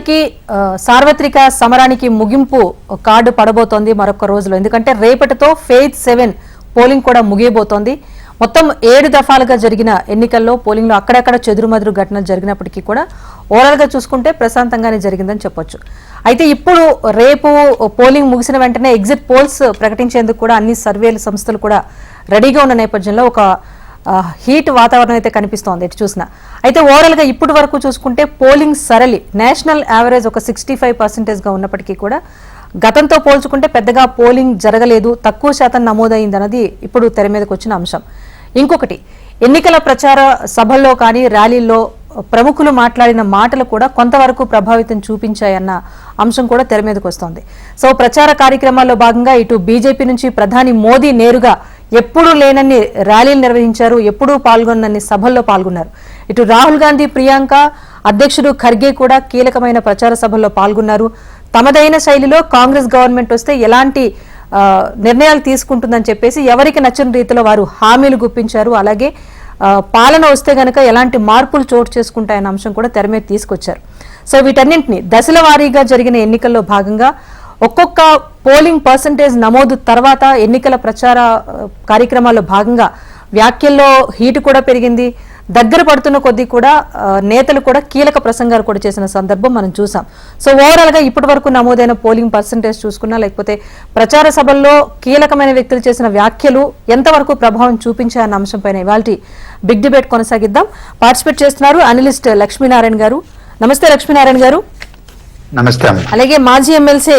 మొత్తానికి సార్వత్రిక సమరానికి ముగింపు కార్డు పడబోతోంది మరొక రోజులో. ఎందుకంటే రేపటితో ఫేజ్ 7 పోలింగ్ కూడా ముగియబోతోంది. మొత్తం 7 దఫాలుగా జరిగిన ఎన్నికల్లో పోలింగ్ లో అక్కడక్కడ చెదురుమదురు ఘటనలు జరిగినప్పటికీ కూడా ఓవరాల్ గా చూసుకుంటే ప్రశాంతంగానే జరిగిందని చెప్పొచ్చు. అయితే ఇప్పుడు రేపు పోలింగ్ ముగిసిన వెంటనే ఎగ్జిట్ పోల్స్ ప్రకటించేందుకు కూడా అన్ని సర్వేల సంస్థలు కూడా రెడీగా ఉన్న నేపథ్యంలో ఒక హీట్ వాతావరణం అయితే కనిపిస్తోంది ఎటు చూసినా. అయితే ఓవరాల్ గా ఇప్పటి వరకు చూసుకుంటే పోలింగ్ సరళి నేషనల్ యావరేజ్ ఒక 65% గా ఉన్నప్పటికీ కూడా గతంతో పోల్చుకుంటే పెద్దగా పోలింగ్ జరగలేదు, తక్కువ శాతం నమోదైందన్నది ఇప్పుడు తెర మీదకి వచ్చిన అంశం. ఇంకొకటి, ఎన్నికల ప్రచార సభల్లో కానీ ర్యాలీల్లో ప్రముఖులు మాట్లాడిన మాటలు కూడా కొంతవరకు ప్రభావితం చూపించాయన్న అంశం కూడా తెర మీదకి వస్తోంది. సో ప్రచార కార్యక్రమాల్లో భాగంగా ఇటు బీజేపీ నుంచి ప్రధాని మోదీ నేరుగా ఎప్పుడూ లేనన్ని ర్యాలీలు నిర్వహించారు, ఎప్పుడూ పాల్గొన్నన్ని సభల్లో పాల్గొన్నారు. ఇటు రాహుల్ గాంధీ, ప్రియాంక, అధ్యక్షుడు ఖర్గే కూడా కీలకమైన ప్రచార సభల్లో పాల్గొన్నారు. తమదైన శైలిలో కాంగ్రెస్ గవర్నమెంట్ వస్తే ఎలాంటి నిర్ణయాలు తీసుకుంటుందని చెప్పేసి ఎవరికి నచ్చిన రీతిలో వారు హామీలు గుప్పించారు. అలాగే పాలన వస్తే గనక ఎలాంటి మార్పులు చోటు చేసుకుంటాయన్న అంశం కూడా తెర మీద తీసుకొచ్చారు. సో వీటన్నింటినీ దశల వారీగా జరిగిన ఎన్నికల్లో భాగంగా ఒక్కొక్క పోలింగ్ పర్సంటేజ్ నమోదు తర్వాత ఎన్నికల ప్రచార కార్యక్రమాల్లో భాగంగా వ్యాఖ్యల్లో హీటు కూడా పెరిగింది. దగ్గర పడుతున్న కొద్దీ కూడా నేతలు కూడా కీలక ప్రసంగాలు కూడా చేసిన సందర్భం మనం చూసాం. సో ఓవరాల్ గా ఇప్పటి వరకు నమోదైన పోలింగ్ పర్సంటేజ్ చూసుకున్నా, లేకపోతే ప్రచార సభల్లో కీలకమైన వ్యక్తులు చేసిన వ్యాఖ్యలు ఎంతవరకు ప్రభావం చూపించాయన్న అంశంపైన ఇవాళ బిగ్ డిబేట్ కొనసాగిద్దాం. పార్టిసిపేట్ చేస్తున్నారు అనలిస్ట్ లక్ష్మీనారాయణ గారు. నమస్తే లక్ష్మీనారాయణ గారు. నమస్తే. అలాగే మాజీ ఎమ్మెల్సీ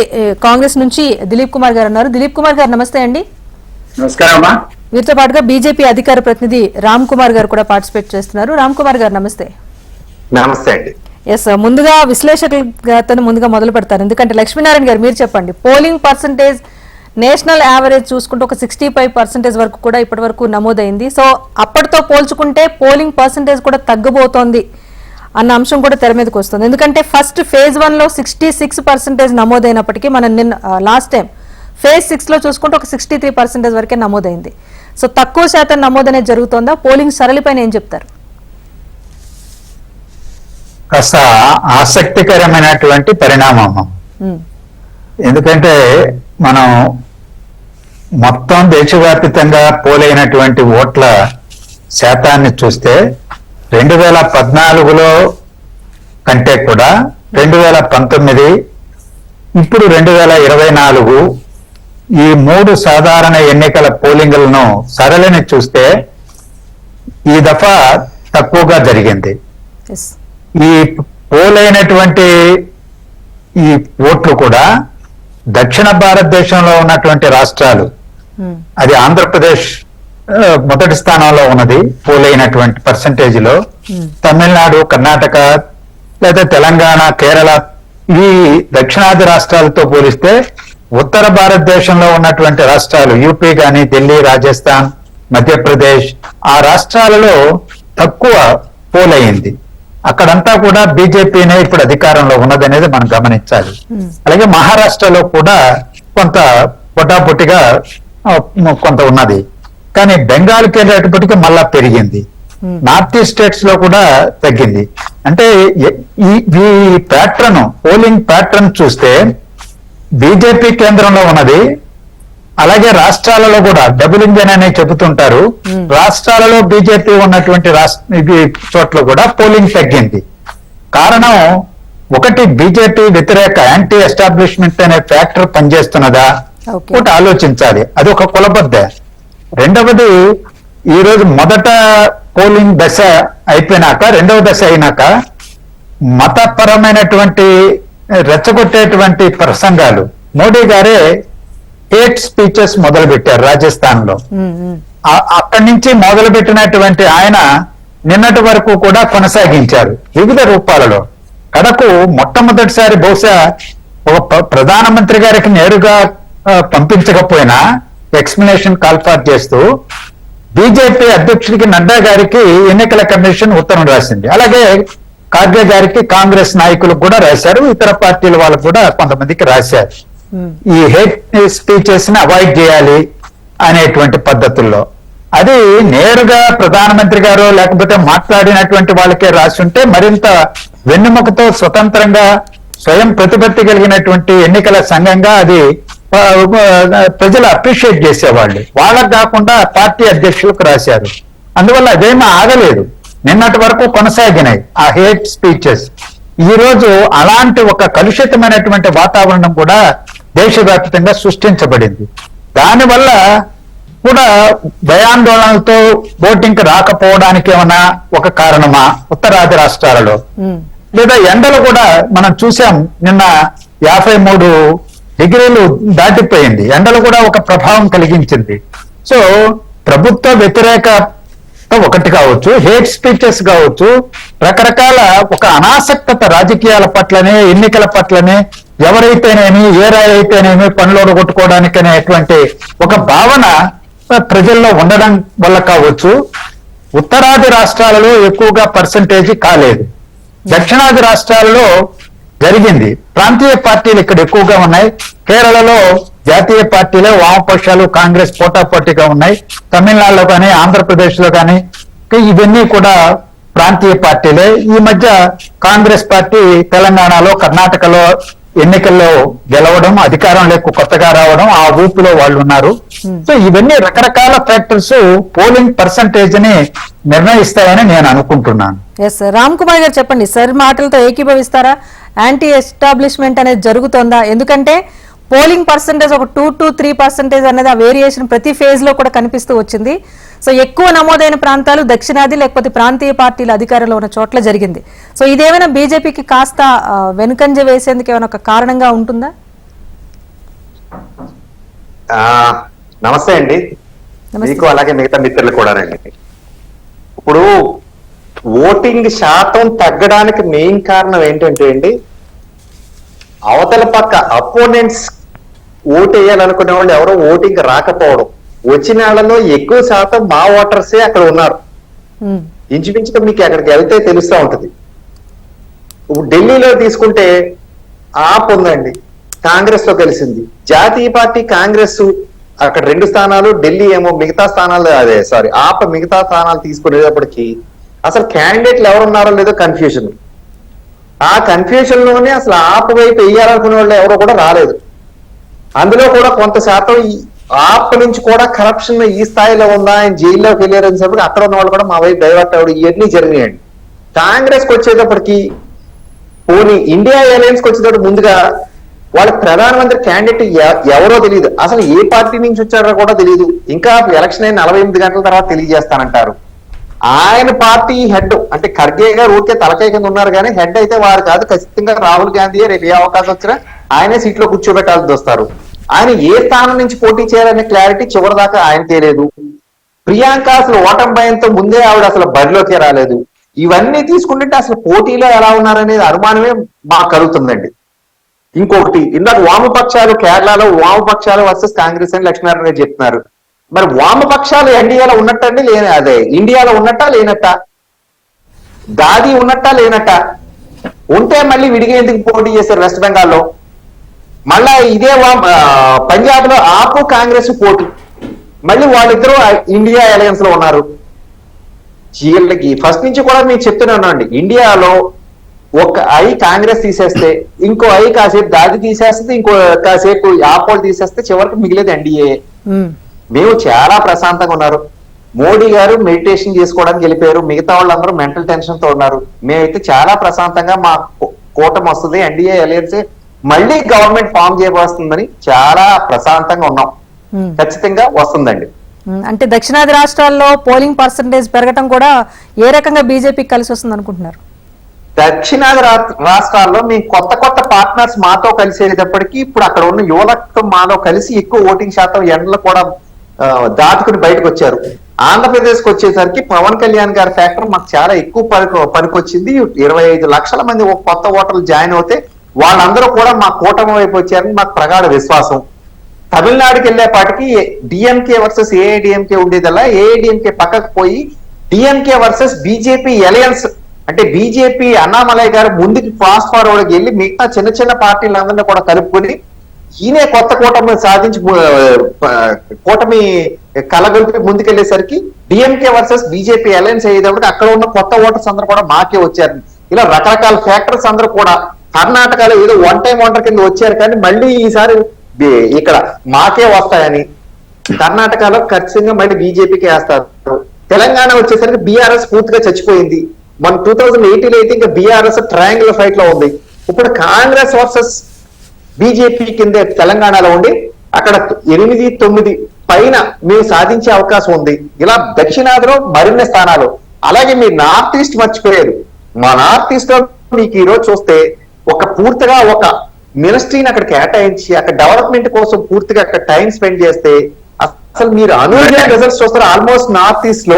కాంగ్రెస్ నుంచి దిలీప్ కుమార్ గారు ఉన్నారు. దిలీప్ కుమార్ గారు నమస్తే అండి. నమస్కారం. వీరితో పాటుగా బీజేపీ అధికార ప్రతినిధి రామ్ కుమార్ గారు కూడా పార్టిసిపేట్ చేస్తున్నారు. రామ్ కుమార్ గారు నమస్తే. నమస్తే అండి. ఎస్, ముందుగా విశ్లేషకులతో ముందుగా మొదలు పెడతారు. ఎందుకంటే లక్ష్మీనారాయణ గారు మీరు చెప్పండి, పోలింగ్ పర్సంటేజ్ నేషనల్ యావరేజ్ చూసుకుంటే ఒక 65% వరకు కూడా ఇప్పటి వరకు నమోదైంది. సో అప్పటితో పోల్చుకుంటే పోలింగ్ పర్సంటేజ్ కూడా తగ్గబోతోంది అన్న అంశం కూడా తెర మీదకి వస్తుంది. ఎందుకంటే ఫస్ట్ ఫేజ్ 1 లో 66% నమోదైనప్పటికీ మనం నిన్న లాస్ట్ టైం ఫేజ్ 6 లో చూసుకుంటే ఒక 63% వరకే నమోదైంది. సో తక్కువ శాతం నమోదనేది జరుగుతోందా? పోలింగ్ సరళిపైన ఏం చెప్తారు? కాస్త ఆసక్తికరమైనటువంటి పరిణామం. ఎందుకంటే మనం మొత్తం దేశవ్యాప్తంగా పోలైనటువంటి ఓట్ల శాతాన్ని చూస్తే 2014లో కంటే కూడా 2019, ఇప్పుడు 2024 ఈ 3 సాధారణ ఎన్నికల పోలింగులను సరళిని చూస్తే ఈ దఫా తక్కువగా జరిగింది. ఈ పోలైనటువంటి ఈ ఓట్లు కూడా దక్షిణ భారతదేశంలో ఉన్నటువంటి రాష్ట్రాలు, అది ఆంధ్రప్రదేశ్ మొదటి స్థానంలో ఉన్నది పోలైనటువంటి పర్సంటేజ్ లో. తమిళనాడు, కర్ణాటక లేదా తెలంగాణ, కేరళ ఈ దక్షిణాది రాష్ట్రాలతో పోలిస్తే ఉత్తర భారతదేశంలో ఉన్నటువంటి రాష్ట్రాలు యూపీ గాని, ఢిల్లీ, రాజస్థాన్, మధ్యప్రదేశ్ ఆ రాష్ట్రాలలో తక్కువ పోలయింది. అక్కడంతా కూడా బీజేపీనే ఇప్పుడు అధికారంలో ఉన్నదనేది మనం గమనించాలి. అలాగే మహారాష్ట్రలో కూడా కొంత పొటాపొటిగా కొంత ఉన్నది. కానీ బెంగాల్కి వెళ్ళేటప్పటికీ మళ్ళా పెరిగింది. నార్త్ ఈస్ట్ స్టేట్స్ లో కూడా తగ్గింది. అంటే ఈ ప్యాటర్న్, పోలింగ్ ప్యాటర్న్ చూస్తే బీజేపీ కేంద్రంలో ఉన్నది. అలాగే రాష్ట్రాలలో కూడా డబుల్ ఇంజన్ అనే చెబుతుంటారు. రాష్ట్రాలలో బీజేపీ ఉన్నటువంటి చోట్ల కూడా పోలింగ్ తగ్గింది. కారణం ఒకటి, బీజేపీ వ్యతిరేక యాంటీ ఎస్టాబ్లిష్మెంట్ అనే ఫ్యాక్టర్ పనిచేస్తున్నదా ఒకటి ఆలోచించాలి. అది ఒక కులబద్ద. రెండవది, ఈ రోజు మొదట పోలింగ్ దశ అయిపోయినాక, రెండవ దశ అయినాక మతపరమైనటువంటి రెచ్చగొట్టేటువంటి ప్రసంగాలు మోడీ గారే హేట్ స్పీచెస్ మొదలు పెట్టారు రాజస్థాన్ లో. అక్కడి నుంచి మొదలు పెట్టినటువంటి ఆయన నిన్నటి వరకు కూడా కొనసాగించారు వివిధ రూపాలలో. కడకు మొట్టమొదటిసారి బహుశా ఒక ప్రధానమంత్రి గారికి నేరుగా పంపించకపోయినా ఎక్స్ప్లెనేషన్ కాల్ఫార్ చేస్తూ బీజేపీ అధ్యక్షుడికి నడ్డా గారికి ఎన్నికల కమిషన్ ఉత్తరం రాసింది. అలాగే ఖార్గే గారికి కాంగ్రెస్ నాయకులకు కూడా రాశారు, ఇతర పార్టీల వాళ్ళకు కూడా కొంతమందికి రాశారు. ఈ హేట్ స్పీచెస్ ని అవాయిడ్ చేయాలి అనేటువంటి పద్ధతుల్లో. అది నేరుగా ప్రధానమంత్రి గారు లేకపోతే మాట్లాడినటువంటి వాళ్ళకే రాసి ఉంటే మరింత వెన్నెముకతో స్వతంత్రంగా స్వయం ప్రతిపత్తి కలిగినటువంటి ఎన్నికల సంఘంగా అది ప్రజలు అప్రిషియేట్ చేసేవాళ్ళు. వాళ్ళకు కాకుండా పార్టీ అధ్యక్షులకు రాశారు. అందువల్ల అదేమీ ఆగలేదు, నిన్నటి వరకు కొనసాగినాయి ఆ హేట్ స్పీచెస్. ఈ రోజు అలాంటి ఒక కలుషితమైనటువంటి వాతావరణం కూడా దేశవ్యాప్తంగా సృష్టించబడింది. దానివల్ల కూడా భయాందోళనలతో ఓటింగ్ రాకపోవడానికి ఏమైనా ఒక కారణమా ఉత్తరాది రాష్ట్రాలలో, లేదా ఎండలు కూడా మనం చూసాం, నిన్న 53 డిగ్రీలు దాటిపోయింది. ఎండలు కూడా ఒక ప్రభావం కలిగించింది. సో ప్రభుత్వ వ్యతిరేక ఒకటి కావచ్చు, హేట్ స్పీచెస్ కావచ్చు, రకరకాల ఒక అనాసక్తత రాజకీయాల పట్లనే, ఎన్నికల పట్లనే, ఎవరైతేనేమి ఏ రాయితేనేమి పనులు కొట్టుకోవడానికి అనేటువంటి ఒక భావన ప్రజల్లో ఉండడం వల్ల కావచ్చు. ఉత్తరాది రాష్ట్రాలలో ఎక్కువగా పర్సంటేజ్ కాలేదు, దక్షిణాది రాష్ట్రాలలో జరిగింది. ప్రాంతీయ పార్టీలు ఇక్కడ ఎక్కువగా ఉన్నాయి. కేరళలో జాతీయ పార్టీలే, వామపక్షాలు కాంగ్రెస్ పోటాపోటీగా ఉన్నాయి. తమిళనాడులో కానీ ఆంధ్రప్రదేశ్ లో కానీ ఇవన్నీ కూడా ప్రాంతీయ పార్టీలే. ఈ మధ్య కాంగ్రెస్ పార్టీ తెలంగాణలో, కర్ణాటకలో ఎన్నికల్లో గెలవడం, అధికారంలోకి కొత్తగా రావడం, ఆ ఊపులో వాళ్ళు ఉన్నారు. సో ఇవన్నీ రకరకాల ఫ్యాక్టర్స్ పోలింగ్ పర్సంటేజ్ ని నిర్ణయిస్తాయని నేను అనుకుంటున్నాను. ఎస్ సార్, రామ్ కుమార్ గారు చెప్పండి, సార్ మాటలతో ఏకీభవిస్తారా? యాంటీ ఎస్టాబ్లిష్మెంట్ అనేది జరుగుతోందా? ఎందుకంటే పోలింగ్ పర్సంటేజ్ ఒక 2 to 3% అనేది ఆ వేరియేషన్ ప్రతి ఫేజ్ లో కూడా కనిపిస్తూ వచ్చింది. సో ఎక్కువ నమోదైన ప్రాంతాలు దక్షిణాది లేకపోతే ప్రాంతీయ పార్టీల అధికారంలో ఉన్న చోట్ల జరిగింది. సో ఇదేమైనా బీజేపీకి కాస్త వెనుకంజ వేసేందుకు ఏమైనా ఒక కారణంగా ఉంటుందా? నమస్తే అండి, మీకు అలాగే మిగతా మిత్రులు కూడానండి. ఇప్పుడు ఓటింగ్ శాతం తగ్గడానికి మెయిన్ కారణం ఏంటంటే అండి, అవతల పక్క అపోనెంట్స్ ఓటు వేయాలనుకునే వాళ్ళు ఎవరో ఓటింగ్ రాకపోవడం. వచ్చిన వాళ్ళలో ఎక్కువ శాతం మా ఓటర్సే అక్కడ ఉన్నారు. ఇంచుమించుగా మీకు అక్కడికి వెళ్తే తెలుస్తూ ఉంటది. ఇప్పుడు ఢిల్లీలో తీసుకుంటే ఆప్ ఉందండి, కాంగ్రెస్ లో కలిసింది. జాతీయ పార్టీ కాంగ్రెస్ అక్కడ 2 స్థానాలు, ఢిల్లీ ఏమో మిగతా స్థానాలు, ఆప్ మిగతా స్థానాలు తీసుకునేటప్పటికి అసలు క్యాండిడేట్లు ఎవరున్నారో లేదో కన్ఫ్యూజన్. ఆ కన్ఫ్యూజన్ లోనే అసలు ఆప్ వైపు వేయాలనుకునే వాళ్ళు ఎవరో కూడా రాలేదు. అందులో కూడా కొంత శాతం ఆప్ నుంచి కూడా కరప్షన్ ఈ స్థాయిలో ఉందా, ఆయన జైల్లోకి వెళ్ళారని చెప్పి అక్కడ ఉన్న వాళ్ళు కూడా మా వైపు డైవర్ట్ అవ్వడం, ఇవన్నీ జరిగినాయండి. కాంగ్రెస్ కి వచ్చేటప్పటికి, పోనీ ఇండియా అలయన్స్ కి వచ్చేటప్పుడు ముందుగా వాళ్ళకి ప్రధానమంత్రి క్యాండిడేట్ ఎవరో తెలియదు, అసలు ఏ పార్టీ నుంచి వచ్చారో కూడా తెలియదు. ఇంకా ఎలక్షన్ అయిన 48 గంటల తర్వాత తెలియజేస్తానంటారు. ఆయన పార్టీ హెడ్ అంటే ఖర్గే గారు ఊరికే తలకాయ కింద ఉన్నారు కానీ హెడ్ అయితే వారు కాదు. ఖచ్చితంగా రాహుల్ గాంధీ రేపు ఏ అవకాశం వచ్చినా ఆయనే సీట్లో కూర్చోబెట్టాల్సి వస్తారు. ఆయన ఏ స్థానం నుంచి పోటీ చేయాలనే క్లారిటీ చివరి దాకా ఆయన తెలియదు. ప్రియాంక అసలు ఓటమి భయంతో ముందే ఆవిడ అసలు బరిలోకి రాలేదు. ఇవన్నీ తీసుకుంటుంటే అసలు పోటీలో ఎలా ఉన్నారనేది అనుమానమే మాకు కలుగుతుందండి. ఇంకొకటి, ఇందాక వామపక్షాలు, కేరళలో వామపక్షాలు వర్సెస్ కాంగ్రెస్ అని లక్ష్మీనారాయణ గారు చెప్తున్నారు. మరి వామపక్షాలు ఎన్డీఏలో ఉన్నట్టండి అదే ఇండియాలో ఉన్నట్టా లేనట్టా? దాది ఉన్నట్టా లేనట్టా? ఉంటే మళ్ళీ విడిగా ఎందుకు పోటీ చేశారు వెస్ట్ బెంగాల్లో? మళ్ళా ఇదే పంజాబ్ లో ఆపు కాంగ్రెస్ పోటీ, మళ్ళీ వాళ్ళిద్దరూ ఇండియా అలయన్స్ లో ఉన్నారు. వీళ్ళకి ఫస్ట్ నుంచి కూడా మేము చెప్తూనే ఉన్నామండి, ఇండియాలో ఒక ఐ కాంగ్రెస్ తీసేస్తే ఇంకో ఐ కాసేపు దాది తీసేస్తే, ఇంకో కాసేపు ఆపోలు తీసేస్తే చివరికి మిగిలేదు ఎన్డీఏ. మేము చాలా ప్రశాంతంగా ఉన్నారు. మోడీ గారు మెడిటేషన్ చేసుకోవడానికి వెళ్ళిపోయారు, మిగతా వాళ్ళందరూ మెంటల్ టెన్షన్ తో ఉన్నారు. మేమైతే చాలా ప్రశాంతంగా మా కూటమి వస్తుంది, ఎన్డీఏ అలయన్స్ మళ్ళీ గవర్నమెంట్ ఫామ్ చేయబోతుందని చాలా ప్రశాంతంగా ఉన్నాం. ఖచ్చితంగా వస్తుందండి. అంటే దక్షిణాది రాష్ట్రాల్లో పోలింగ్ పర్సంటేజ్ పెరగటం కూడా ఏ రకంగా బీజేపీకి కలిసి వస్తుంది అనుకుంటున్నారు? దక్షిణాది రాష్ట్రాల్లో మేము కొత్త పార్ట్నర్స్ మాతో కలిసేటప్పటికీ ఇప్పుడు అక్కడ ఉన్న యువతతో మాతో కలిసి ఎక్కువ ఓటింగ్ శాతం ఎండలు కూడా దాటుకుని బయటకు వచ్చారు. ఆంధ్రప్రదేశ్ కి వచ్చేసరికి పవన్ కళ్యాణ్ గారి ఫ్యాక్టర్ మాకు చాలా ఎక్కువ పనికొచ్చింది. 25 లక్షల మంది కొత్త ఓటర్లు జాయిన్ అవుతే వాళ్ళందరూ కూడా మా కూటమి వైపు వచ్చారని మాకు ప్రగాఢ విశ్వాసం. తమిళనాడుకి వెళ్లేపాటికి డిఎంకే వర్సెస్ ఏఐడిఎంకే ఉండేదల్లా ఏఐడిఎంకే పక్కకు పోయి డిఎంకే వర్సెస్ బీజేపీ అలయన్స్, అంటే బీజేపీ అన్నామలై గారు ముందుకి ఫాస్ట్ ఫార్వర్డ్కి వెళ్ళి మిగతా చిన్న పార్టీలందరినీ కూడా కలుపుకొని ఈయనే కొత్త కూటమి సాధించి కూటమి కలగలిపి ముందుకెళ్లేసరికి డిఎంకే వర్సెస్ బీజేపీ అలయన్స్ అయ్యేటప్పుడు అక్కడ ఉన్న కొత్త ఓటర్స్ అందరూ కూడా మాకే వచ్చారు. ఇలా రకరకాల ఫ్యాక్టర్స్ అందరూ కూడా కర్ణాటకలో ఏదో వన్ టైం వండర్ కింద వచ్చారు, కానీ మళ్ళీ ఈసారి ఇక్కడ మాకే వస్తాయని కర్ణాటకలో ఖచ్చితంగా మళ్ళీ బీజేపీకి వేస్తారు. తెలంగాణ వచ్చేసరికి బీఆర్ఎస్ పూర్తిగా చచ్చిపోయింది. మన 2018 అయితే ఇంకా బీఆర్ఎస్ ట్రయాంగిల్ ఫైట్ లో ఉంది. ఇప్పుడు కాంగ్రెస్ వర్సెస్ బీజేపీ కింద తెలంగాణలో ఉండి అక్కడ 8-9 పైన మీరు సాధించే అవకాశం ఉంది. ఇలా దక్షిణాదిలో మరిన్ని స్థానాలు. అలాగే మీరు నార్త్ ఈస్ట్ మర్చిపోయారు. మా నార్త్ ఈస్ట్ లో మీకు ఈ రోజు చూస్తే పూర్తిగా ఒక మినిస్ట్రీని అక్కడ కేటాయించి అక్కడ డెవలప్మెంట్ కోసం పూర్తిగా అక్కడ టైం స్పెండ్ చేస్తే అసలు మీరు అనూహ్య రిజల్ట్స్ చూస్తారు. ఆల్మోస్ట్ నార్త్ ఈస్ట్ లో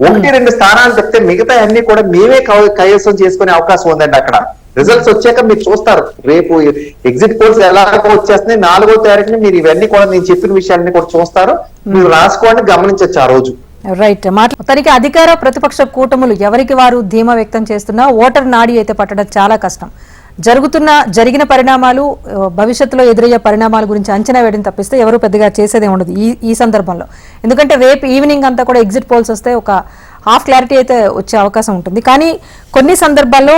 1-2 స్థానాలు చెప్తే మిగతా అన్ని కూడా మేమే కైవసం చేసుకునే అవకాశం ఉందండి. అక్కడ రిజల్ట్స్ వచ్చాక మీరు చూస్తారు. రేపు ఎగ్జిట్ పోల్స్ ఎలాగో వచ్చేస్తున్నాయి. 4వ తారీఖున మీరు ఇవన్నీ కూడా నేను చెప్పిన విషయాన్ని కూడా చూస్తారు. మీరు రాసుకోండి, గమనించవచ్చు ఆ రోజు. రైట్. మొత్తానికి అధికార ప్రతిపక్ష కూటములు ఎవరికి వారు ధీమా వ్యక్తం చేస్తున్నా ఓటర్ నాడి అయితే పట్టడం చాలా కష్టం. జరిగిన పరిణామాలు, భవిష్యత్తులో ఎదురయ్యే పరిణామాల గురించి అంచనా వేయడం తప్పిస్తే ఎవరు పెద్దగా చేసేదే ఉండదు ఈ సందర్భంలో. ఎందుకంటే రేపు ఈవినింగ్ అంతా కూడా ఎగ్జిట్ పోల్స్ వస్తే ఒక హాఫ్ క్లారిటీ అయితే వచ్చే అవకాశం ఉంటుంది. కానీ కొన్ని సందర్భాల్లో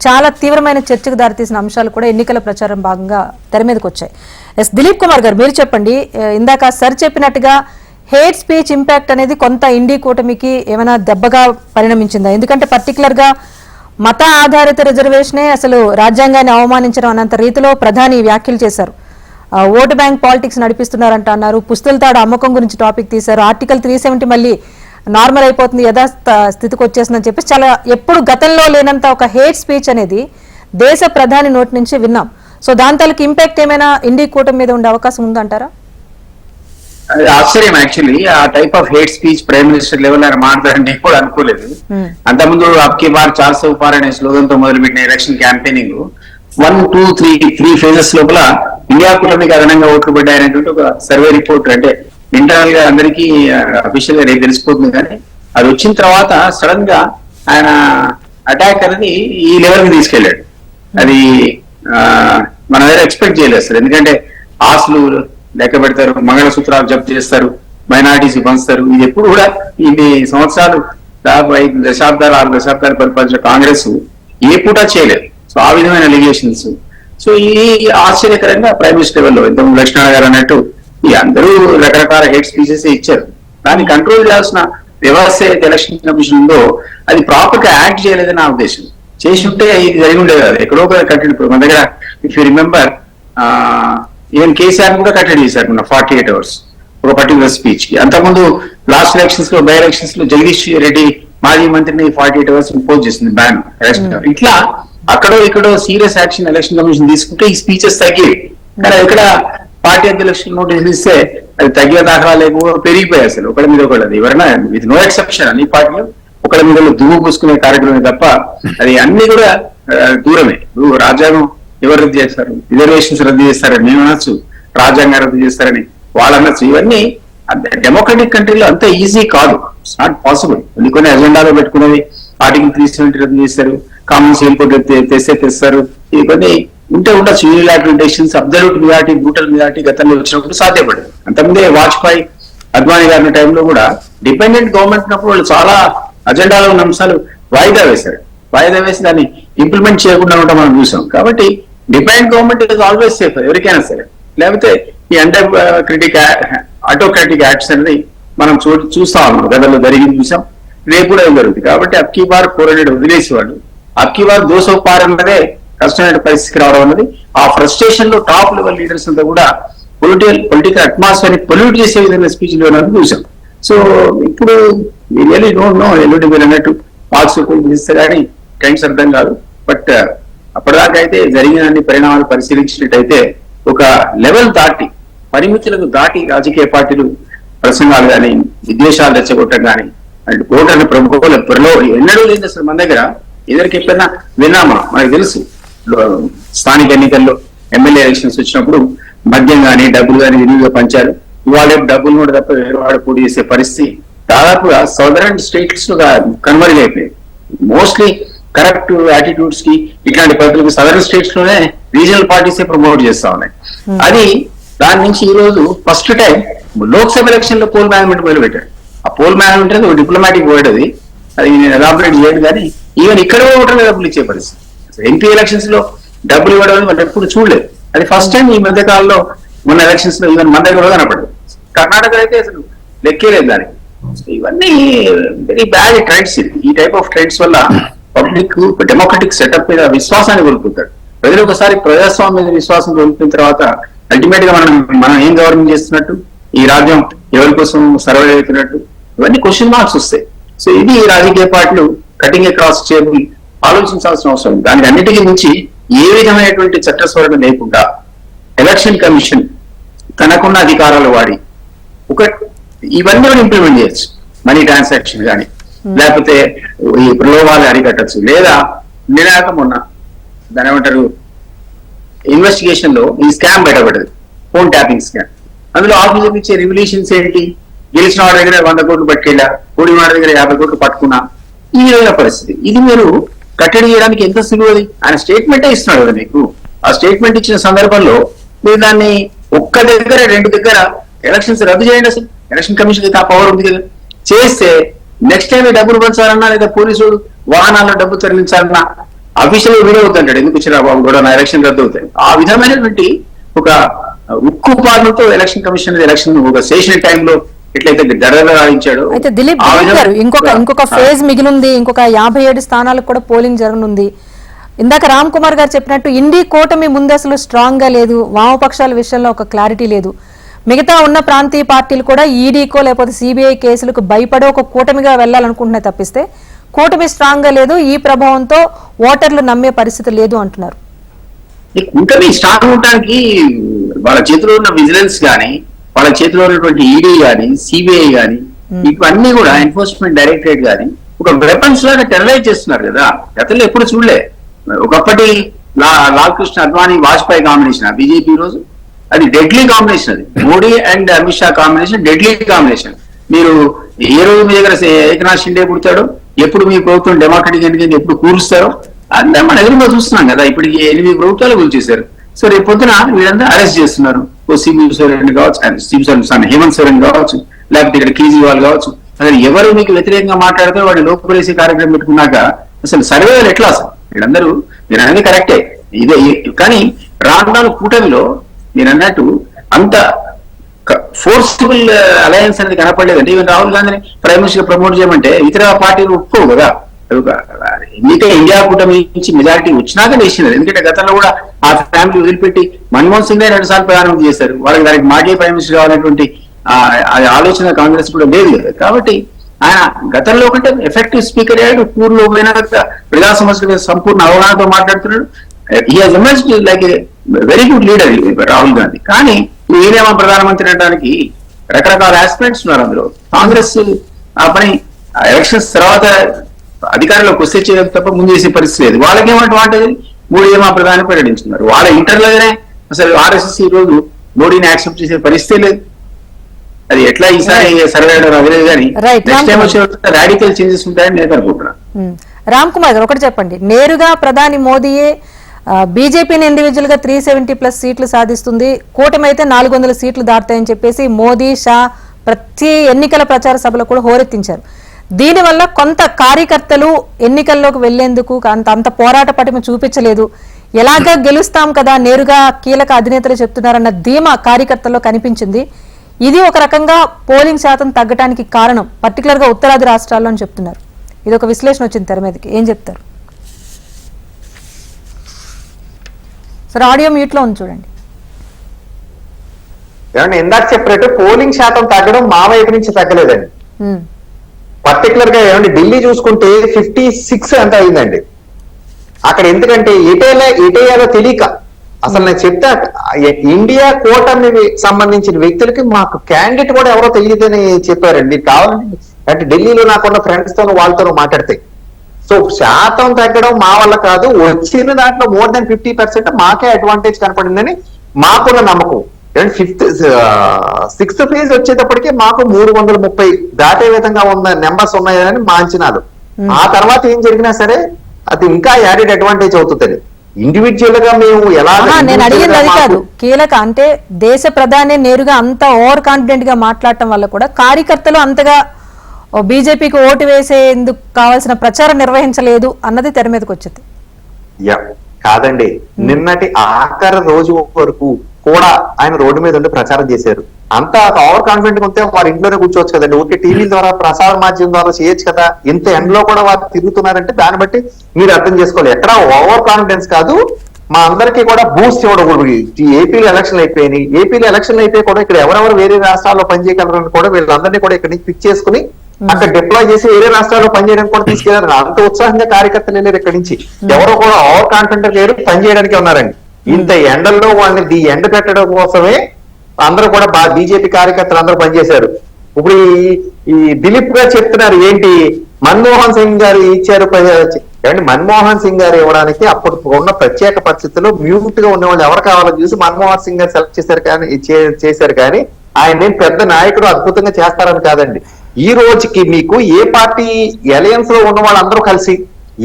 చాలా తీవ్రమైన చర్చకు దారితీసిన అంశాలు కూడా ఎన్నికల ప్రచారం భాగంగా తెర మీదకి వచ్చాయి. దిలీప్ కుమార్ గారు, మీరు చెప్పండి. ఇందాక సార్ చెప్పినట్టుగా హేట్ స్పీచ్ ఇంపాక్ట్ అనేది కొంత ఇండి కూటమికి ఏమైనా దెబ్బగా పరిణమించిందా? ఎందుకంటే పర్టికులర్ గా మత ఆధారిత రిజర్వేషనే అసలు రాజ్యాంగాన్ని అవమానించడం అన్నంత రీతిలో ప్రధాని వ్యాఖ్యలు చేశారు. ఓటు బ్యాంక్ పాలిటిక్స్ నడిపిస్తున్నారంట అన్నారు. పుస్తల తాడు అమ్మకం గురించి టాపిక్ తీశారు. ఆర్టికల్ 370 మళ్ళీ నార్మల్ అయిపోతుంది, స్థితికి వచ్చేసిందని చెప్పి చాలా ఎప్పుడు గతంలో లేనంత ఒక హేట్ స్పీచ్ అనేది దేశ ప్రధాని నోటి నుంచి విన్నాం. సో దాని తాలూకు ఇంపాక్ట్ ఏమైనా ఇండి కూటమి మీద ఉండే అవకాశం ఉందంటారా? ఆశ్చర్యం యాక్చువల్లీ. ఆ type of hate speech prime minister level ఆయన మాట్లాడండి కూడా అనుకోలేదు. అంతకుముందు అబ్కి బార్ 400 పార్ అనే స్లోగన్ తో మొదలుపెట్టిన ఎలక్షన్ క్యాంపెయినింగ్ 1, 2, 3 ఫేజెస్ లోపల ఇండియా కూటమికి అదనంగా ఓట్లు పడ్డాయనేటువంటి ఒక సర్వే రిపోర్ట్, అంటే ఇంటర్నల్ గా అందరికీ అఫీషియల్ గా రేపు తెలిసిపోతుంది. కానీ అది వచ్చిన తర్వాత సడన్ గా ఆయన అటాక్ అనేది ఈ లెవెల్ కి తీసుకెళ్లాడు. అది మన దగ్గర ఎక్స్పెక్ట్ చేయలేదు సార్. ఎందుకంటే ఆస్తులు లెక్క పెడతారు, మంగళసూత్రాలు జప్తు చేస్తారు, మైనారిటీస్ పంచుతారు. ఇది ఎప్పుడు కూడా ఇన్ని సంవత్సరాలు, 5 దశాబ్దాలు 6 దశాబ్దాలు పరిపాలించిన కాంగ్రెస్ ఏ పూట చేయలేదు. సో ఆ విధమైన అలిగేషన్స్. సో ఈ ఆశ్చర్యకరంగా ప్రైమ్ మినిస్టర్ లెవెల్లో ఇంతకుముందు లక్ష్మణ్ గారు అన్నట్టు ఈ అందరూ రకరకాల హెడ్ స్పీచెస్ ఇచ్చారు. దాన్ని కంట్రోల్ చేయాల్సిన వ్యవస్థ అయితే ఎలక్షన్ కమిషన్ ఉందో అది ప్రాపర్ గా యాక్ట్ చేయలేదని నా ఉద్దేశం. చేసి ఉంటే ఇది జరిగి ఉండేది కాదు. ఎక్కడో కంటిన్యూ మన దగ్గర if you remember even KCR కూడా కట్టడి చేశారు మన 48 hours ఒక పర్టికులర్ స్పీచ్ కి. అంతకుముందు లాస్ట్ ఎలక్షన్స్ లో, బై ఎలక్షన్స్ లో జగదీష్ రెడ్డి మాజీ మంత్రిని 48 hours ఇంపోజ్ చేసింది బ్యాన్ ఎలక్షన్. ఇట్లా అక్కడో ఇక్కడో సీరియస్ యాక్షన్ ఎలక్షన్ కమిషన్ తీసుకుంటే ఈ స్పీచెస్ తగ్గేవి. కానీ ఇక్కడ పార్టీ అధ్యక్షులు నోటీసులు ఇస్తే అది తగ్గే దాఖలా లేకపోతే పెరిగిపోయాయి అసలు ఒకళ్ళ మీద ఒకళ్ళది. ఎవరైనా విత్ నో ఎక్సెప్షన్ అన్ని పార్టీలు ఒకళ్ళ మీద దుమ్ము పూసుకునే కార్యక్రమమే తప్ప అది అన్ని కూడా దూరమే. రాజ్యాంగం ఎవరు రద్దు చేస్తారు? రిజర్వేషన్స్ రద్దు చేస్తారని మేము అనొచ్చు, రాజ్యాంగం రద్దు చేస్తారని వాళ్ళు అనొచ్చు. ఇవన్నీ డెమోక్రటిక్ కంట్రీలో అంత ఈజీ కాదు. It's not possible. కొన్ని అజెండాలో పెట్టుకునేది ఆర్టికల్ 370 రద్దు చేస్తారు, కామన్ సేమ్ కోడ్ తెస్తారు. ఇవి కొన్ని ఉంటే ఉండొచ్చు. Unilateral decisions, absolute majority, brutal majority గతంలో వచ్చినప్పుడు సాధ్యపడదు. అంతకుముందే వాజ్పేయి, అద్వానీ గారి టైంలో కూడా డిపెండెంట్ గవర్నమెంట్ ఉన్నప్పుడు వాళ్ళు చాలా అజెండాలో ఉన్న అంశాలు వాయిదా వేశారు. వాయిదా వేసి దాన్ని ఇంప్లిమెంట్ చేయకుండా ఉంటాం మనం చూసాం. కాబట్టి dependent government is always safe ఎవరికైనా సరే. లేకపోతే ఈ ఆటోక్రాటిక్ యాక్ట్స్ అనేది మనం చూస్తా ఉన్నాం, గతంలో జరిగింది చూసాం, రేపు కూడా జరుగుతుంది. కాబట్టి అబ్కీ బార్ 400 వదిలేసేవాడు. అబ్కీ బార్ 200 పార్ అన్నదే కష్టమైన పరిస్థితికి రావడం అన్నది ఆ ఫ్రస్ట్రేషన్ లో టాప్ లెవెల్ లీడర్స్ అంతా కూడా పొలిటికల్ అట్మాస్ఫియర్ ని పొల్యూట్ చేసే విధంగా స్పీచ్ ఇవ్వడానికి చూసాం. సో ఇప్పుడు రియల్లీ డోంట్ నో ఎల్లుండి మీరు అన్నట్టు మార్క్స్ ఇస్తే కానీ ట్రెండ్స్ అర్థం కాదు. బట్ అప్పటిదాకా అయితే జరిగిన అన్ని పరిణామాలు పరిశీలించినట్టయితే ఒక లెవెల్ దాటి, పరిమితులకు దాటి రాజకీయ పార్టీలు ప్రసంగాలు కానీ, విద్వేషాలు రెచ్చగొట్టడం కానీ, అంటే ఓటర్ల ప్రముఖుల త్వరలో ఎన్నడూ లేదు అసలు. మన దగ్గర ఎదురికి ఎప్పుడైనా విన్నామా? మనకు తెలుసు స్థానిక ఎన్నికల్లో ఎమ్మెల్యే ఎలక్షన్స్ వచ్చినప్పుడు మద్యం కానీ డబ్బులు కానీ విరివిగా పంచారు. ఇవాళ డబ్బులు కూడా తప్ప వేరేవాడు పోటీ చేసే పరిస్థితి దాదాపుగా సదరన్ స్టేట్స్ లో కన్వర్జ్ అయిపోయింది. మోస్ట్లీ కరెక్ట్ యాటిట్యూడ్స్ కి ఇట్లాంటి పద్ధతులకు సదరన్ స్టేట్స్ లోనే రీజనల్ పార్టీస్ ప్రమోట్ చేస్తా ఉన్నాయి. అది దాని నుంచి ఈ రోజు ఫస్ట్ టైం లోక్సభ ఎలక్షన్ లో పోల్ మేనేజ్మెంట్ మొదలు పెట్టారు. ఆ పోల్ మేనేజ్మెంట్ అనేది ఒక డిప్లొమాటిక్ వర్డ్, అది నేను ఎలాబరేట్ చేయడు. కానీ ఈవెన్ ఇక్కడ ఓటర్లు డబ్బులు ఇచ్చే పరిస్థితి. ఎంపీ ఎలక్షన్స్ లో డబ్బులు ఇవ్వడం అనేది మనం ఎప్పుడు చూడలేదు. అది ఫస్ట్ టైం ఈ మధ్య కాలంలో మొన్న ఎలక్షన్స్ లో ఈవెన్ మన దగ్గర కూడా కనపడదు. కర్ణాటక అయితే అసలు లెక్కేలేదు దానికి. ఇవన్నీ వెరీ బ్యాడ్ ట్రెండ్స్. ఈ టైప్ ఆఫ్ ట్రెండ్స్ వల్ల పబ్లిక్ డెమోక్రటిక్ సెటప్ మీద విశ్వాసాన్ని కోల్పోతాడు. ప్రజలు ఒకసారి ప్రజాస్వామ్యం మీద విశ్వాసం కోల్పోయిన తర్వాత అల్టిమేట్ గా మనం ఏం గవర్నమెంట్ చేస్తున్నట్టు, ఈ రాజ్యం ఎవరి కోసం సర్వే అవుతున్నట్టు, ఇవన్నీ క్వశ్చన్ మార్క్స్ వస్తాయి. సో ఇది రాజకీయ పార్టీలు కటింగ్ అక్రాస్ టేబుల్ ఆలోచించాల్సిన అవసరం. దానికి అన్నిటికీ మించి ఏ విధమైనటువంటి చట్టస్వరణ లేకుండా ఎలక్షన్ కమిషన్ తనకున్న అధికారాలు వాడి ఇవన్నీ కూడా ఇంప్లిమెంట్ చేయొచ్చు. మనీ ట్రాన్సాక్షన్ కానీ, లేకపోతే ఈ ప్రలోభాలు అరికట్టచ్చు. లేదా నిరాక మొన్న దాని ఏమంటారు ఇన్వెస్టిగేషన్ లో ఈ స్కామ్ బయటపడ్డది, ఫోన్ ట్యాపింగ్ స్కామ్. అందులో ఆఫీసర్ ఇచ్చే రివల్యూషన్స్ ఏంటి? గెలిచిన వాడి దగ్గర 100 కోట్లు పట్టుకెళ్ళా, ఓడిన వాడి దగ్గర 50 కోట్లు పట్టుకున్నా, ఈ విధమైన పరిస్థితి. ఇది మీరు కట్టడి చేయడానికి ఎంత సులువది? ఆయన స్టేట్మెంటే ఇస్తున్నాడు కదా మీకు. ఆ స్టేట్మెంట్ ఇచ్చిన సందర్భంలో మీరు దాన్ని ఒక్క దగ్గర 2 దగ్గర ఎలక్షన్స్ రద్దు చేయండి. అసలు ఎలక్షన్ కమిషన్ అయితే ఆ పవర్ ఉంది కదా. చేస్తే నెక్స్ట్ టైం డబ్బులు పంచాలన్నా, లేదా పోలీసు వాహనాల్లో డబ్బు తరలించాలన్నా అఫీషియల్ వీడియో అవుతుంటాడు, ఎందుకు వచ్చిన బాబు కూడా నా ఎలక్షన్ రద్దు అవుతాయి. ఆ విధమైనటువంటి ఒక ఉక్కు పాలనతో ఎలక్షన్ కమిషన్ ఎలక్షన్ ఒక సెషన్ టైంలో ఎట్లయితే దడదలాడించాడో. అయితే దిలీప్ గారు ఇంకొక ఫేజ్ మిగిలింది. ఇంకొక 57 స్థానాలకు కూడా పోలింగ్ జరగనుంది. ఇందాక రామ్ కుమార్ గారు చెప్పినట్టు ఇండి కూటమి ముందు అసలు స్ట్రాంగ్ గా లేదు, వామపక్షాల విషయంలో ఒక క్లారిటీ లేదు. మిగతా ఉన్న ప్రాంతీయ పార్టీలు కూడా ఈడీకో లేకపోతే సిబిఐ కేసులకు భయపడే ఒక కూటమిగా వెళ్లాలనుకుంటున్నాయి తప్పిస్తే కూటమి స్ట్రాంగ్ గా లేదు, ఈ ప్రభావంతో ఓటర్లు నమ్మే పరిస్థితి లేదు అంటున్నారు. ఈ కూటమి స్ట్రాంగ్ ఉండడానికి వాళ్ళ చేతిలో ఉన్న విజిలెన్స్ గానీ, వాళ్ళ చేతిలో ఉన్నటువంటి ఈడీ గానీ, సిబిఐ గానీ, ఇవన్నీ కూడా ఎన్ఫోర్స్మెంట్ డైరెక్టరేట్ గానీ ఒక వెపన్స్ లాగా టెరరైజ్ చేస్తున్నారు కదా. గతంలో ఎప్పుడు చూడలే. ఒకప్పటి లాల్ కృష్ణ అద్వానీ వాజ్పేయి కాంబినేషన్ బీజేపీ రోజు అది డెడ్లీ కాంబినేషన్. అది Modi and Amit Shah combination deadly combination. మీరు ఏ రోజు మీ దగ్గర ఏకనాథ్ షిండే పుడతాడో, ఎప్పుడు మీ ప్రభుత్వం డెమోక్రటిక్ ఎన్నికలు ఎప్పుడు కూరుస్తారో అంతా మన ఎదురుగా చూస్తున్నాం కదా. ఇప్పటికి 8 ప్రభుత్వాలు కూల్చేశారు. సో రేపు పొద్దున వీళ్ళంతా అరెస్ట్ చేస్తున్నారు. సిబి సోరెన్ కావచ్చు, హేమంత్ సోరెన్ కావచ్చు, లేకపోతే ఇక్కడ కేజ్రీవాల్ కావచ్చు. అసలు ఎవరు మీకు వ్యతిరేకంగా మాట్లాడితే వాడిని లోపలేసే కార్యక్రమం పెట్టుకున్నాక అసలు సర్వేలు ఎట్లా? అసలు వీళ్ళందరూ మీరు అనేది కరెక్టే ఇదే. కానీ రాను కూటమిలో మీరు అన్నట్టు అంత ఫోర్స్ఫుల్ అలయన్స్ అనేది కనపడలేదంటే. ఈవెన్ రాహుల్ గాంధీని ప్రైమ్ మినిస్టర్ ప్రమోట్ చేయమంటే ఇతర పార్టీలు ఒప్పుకోవు కదా. ఎన్నిక ఇండియా కూటమి నుంచి మెజారిటీ వచ్చినాక వేసినది. ఎందుకంటే గతంలో కూడా ఆ ఫ్యామిలీ వదిలిపెట్టి మన్మోహన్ సింగ్ 2 సార్లు ప్రధానమంత్రి చేశారు. వాళ్ళకి దానికి మాజీ ప్రైమ్ మినిస్టర్ కావాలనేటువంటి ఆలోచన కాంగ్రెస్ కూడా లేదు కదా. కాబట్టి ఆయన గతంలో కంటే ఎఫెక్టివ్ స్పీకర్ అయ్యాడు. పూర్లో పోయిన ప్రజా సమస్యల మీద సంపూర్ణ అవగాహనతో మాట్లాడుతున్నాడు. He has emerged like a very good leader Rahul Gandhi. కానీ ఈయనేమో ప్రధానమంత్రి అనడానికి రకరకాల ఆస్పిరెంట్స్ ఉన్నారు. అందులో కాంగ్రెస్ ఆ పని ఎలక్షన్స్ తర్వాత అధికారంలోకి వస్తే చేయడం తప్ప ముందు చేసే పరిస్థితి లేదు. వాళ్ళకేమంటే వాంటది మోడీ ఏమో ప్రధాని ప్రకటించున్నారు. వాళ్ళ ఇంటర్లోనే అసలు ఆర్ఎస్ఎస్ ఈ రోజు మోడీని యాక్సెప్ట్ చేసే పరిస్థితి లేదు. అది ఎట్లా ఈసారి సర్వే అవ్వలేదు కానీ నెక్స్ట్ టైం వచ్చే రాడికల్ చేంజెస్ ఉంటాయని నేను అనుకుంటున్నాను. రామ్ కుమార్ గారు ఒకటి చెప్పండి, నేరుగా ప్రధాని మోదీయే బీజేపీని ఇండివిజువల్ గా 370+ సీట్లు సాధిస్తుంది, కూటమి అయితే 400 సీట్లు దాటుతాయని చెప్పేసి మోదీ, షా ప్రతి ఎన్నికల ప్రచార సభలో కూడా హోరెత్తించారు. దీనివల్ల కొంత కార్యకర్తలు ఎన్నికల్లోకి వెళ్లేందుకు అంత పోరాట పటిమ చూపించలేదు. ఎలాగా గెలుస్తాం కదా, నేరుగా కీలక అధినేతలు చెప్తున్నారన్న ధీమా కార్యకర్తల్లో కనిపించింది. ఇది ఒక రకంగా పోలింగ్ శాతం తగ్గడానికి కారణం, పర్టికులర్ గా ఉత్తరాది రాష్ట్రాల్లో అని చెప్తున్నారు. ఇది ఒక విశ్లేషణ వచ్చింది తెర మీదకి, ఏం చెప్తారు సార్? ఆడియో మ్యూట్ లో ఉంది చూడండి. ఏమంటే ఇందాక చెప్పినట్టు పోలింగ్ శాతం తగ్గడం మా వైపు నుంచి తగ్గలేదండి. పర్టికులర్ గా ఏమండి ఢిల్లీ చూసుకుంటే 56 ఎంత అయిందండి అక్కడ. ఎందుకంటే ఎటేయాలో తెలియక అసలు నేను చెప్తా, ఇండియా కూటమికి సంబంధించిన వ్యక్తులకి మాకు క్యాండిడేట్ కూడా ఎవరో తెలియదని చెప్పారండి. కావాలంటే అంటే ఢిల్లీలో నాకున్న ఫ్రెండ్స్ తో వాళ్ళతో మాట్లాడితే, సో శాతం తగ్గడం మా వల్ల కాదు, వచ్చిన దాంట్లో more than 50% మాకే అడ్వాంటేజ్ కనపడిందని మాకున్న నమ్మకం. 6th ఫేజ్ వచ్చేటప్పటికి మాకు 330 దాటే విధంగా ఉన్న నెంబర్స్ ఉన్నాయని మా అంచనాలు. ఆ తర్వాత ఏం జరిగినా సరే అది ఇంకా యాడెడ్ అడ్వాంటేజ్ అవుతుంది. ఇండివిజువల్ గా మేము ఎలా నేను అడిగింది అది కాదు, కీలక అంటే దేశ ప్రధాని నేరుగా అంత ఓవర్ కాన్ఫిడెంట్ గా మాట్లాడటం వల్ల కూడా కార్యకర్తలు అంతగా బీజేపీకి ఓటు వేసేందుకు కావాల్సిన ప్రచారం నిర్వహించలేదు అన్నది తెర మీదకి వచ్చింది. కాదండి, నిన్నటి ఆఖరి రోజు వరకు కూడా ఆయన రోడ్డు మీద ఉండి ప్రచారం చేశారు. అంత ఓవర్ కాన్ఫిడెంట్ గా ఉంటే వారి ఇంట్లోనే కూర్చోవచ్చు కదండి, ఊరికే టీవీ ద్వారా ప్రసార మాధ్యమం ద్వారా చేయొచ్చు కదా. ఇంత ఎండలో కూడా వారు తిరుగుతున్నారంటే దాన్ని బట్టి మీరు అర్థం చేసుకోవాలి. ఎక్కడ ఓవర్ కాన్ఫిడెన్స్ కాదు, మా అందరికీ కూడా బూస్ట్ ఇవ్వడం. ఏపీలో ఎలక్షన్లు అయిపోయినాయి, ఏపీలో ఎలక్షన్లు అయిపోయి కూడా ఇక్కడ ఎవరెవరు వేరే రాష్ట్రాల్లో పనిచేయగలరని కూడా వీళ్ళందరినీ కూడా ఇక్కడ నుంచి పిక్ చేసుకుని అక్కడ డిప్లాయ్ చేసి వేరే రాష్ట్రాల్లో పనిచేయడానికి కూడా తీసుకెళ్లారు. అంత ఉత్సాహంగా కార్యకర్తలు వెళ్ళారు ఇక్కడి నుంచి. ఎవరో కూడా ఓవర్ కాన్ఫిడెంట్ లేరు, పనిచేయడానికి ఉన్నారండి. ఇంత ఎండల్లో వాళ్ళని ఎండ పెట్టడం కోసమే అందరూ కూడా బీజేపీ కార్యకర్తలు అందరూ పనిచేశారు. ఇప్పుడు ఈ దిలీప్ గారు చెప్తున్నారు ఏంటి, మన్మోహన్ సింగ్ గారు ఇచ్చారు. మన్మోహన్ సింగ్ గారు ఇవ్వడానికి అప్పుడు ఉన్న ప్రత్యేక పరిస్థితుల్లో మ్యూట్ గా ఉన్న వాళ్ళు ఎవరు కావాలో చూసి మన్మోహన్ సింగ్ గారు సెలెక్ట్ చేశారు కానీ ఆయన పెద్ద నాయకుడు అద్భుతంగా చేస్తారని కాదండి. ఈ రోజుకి మీకు ఏ పార్టీ అలయన్స్ లో ఉన్న వాళ్ళందరూ కలిసి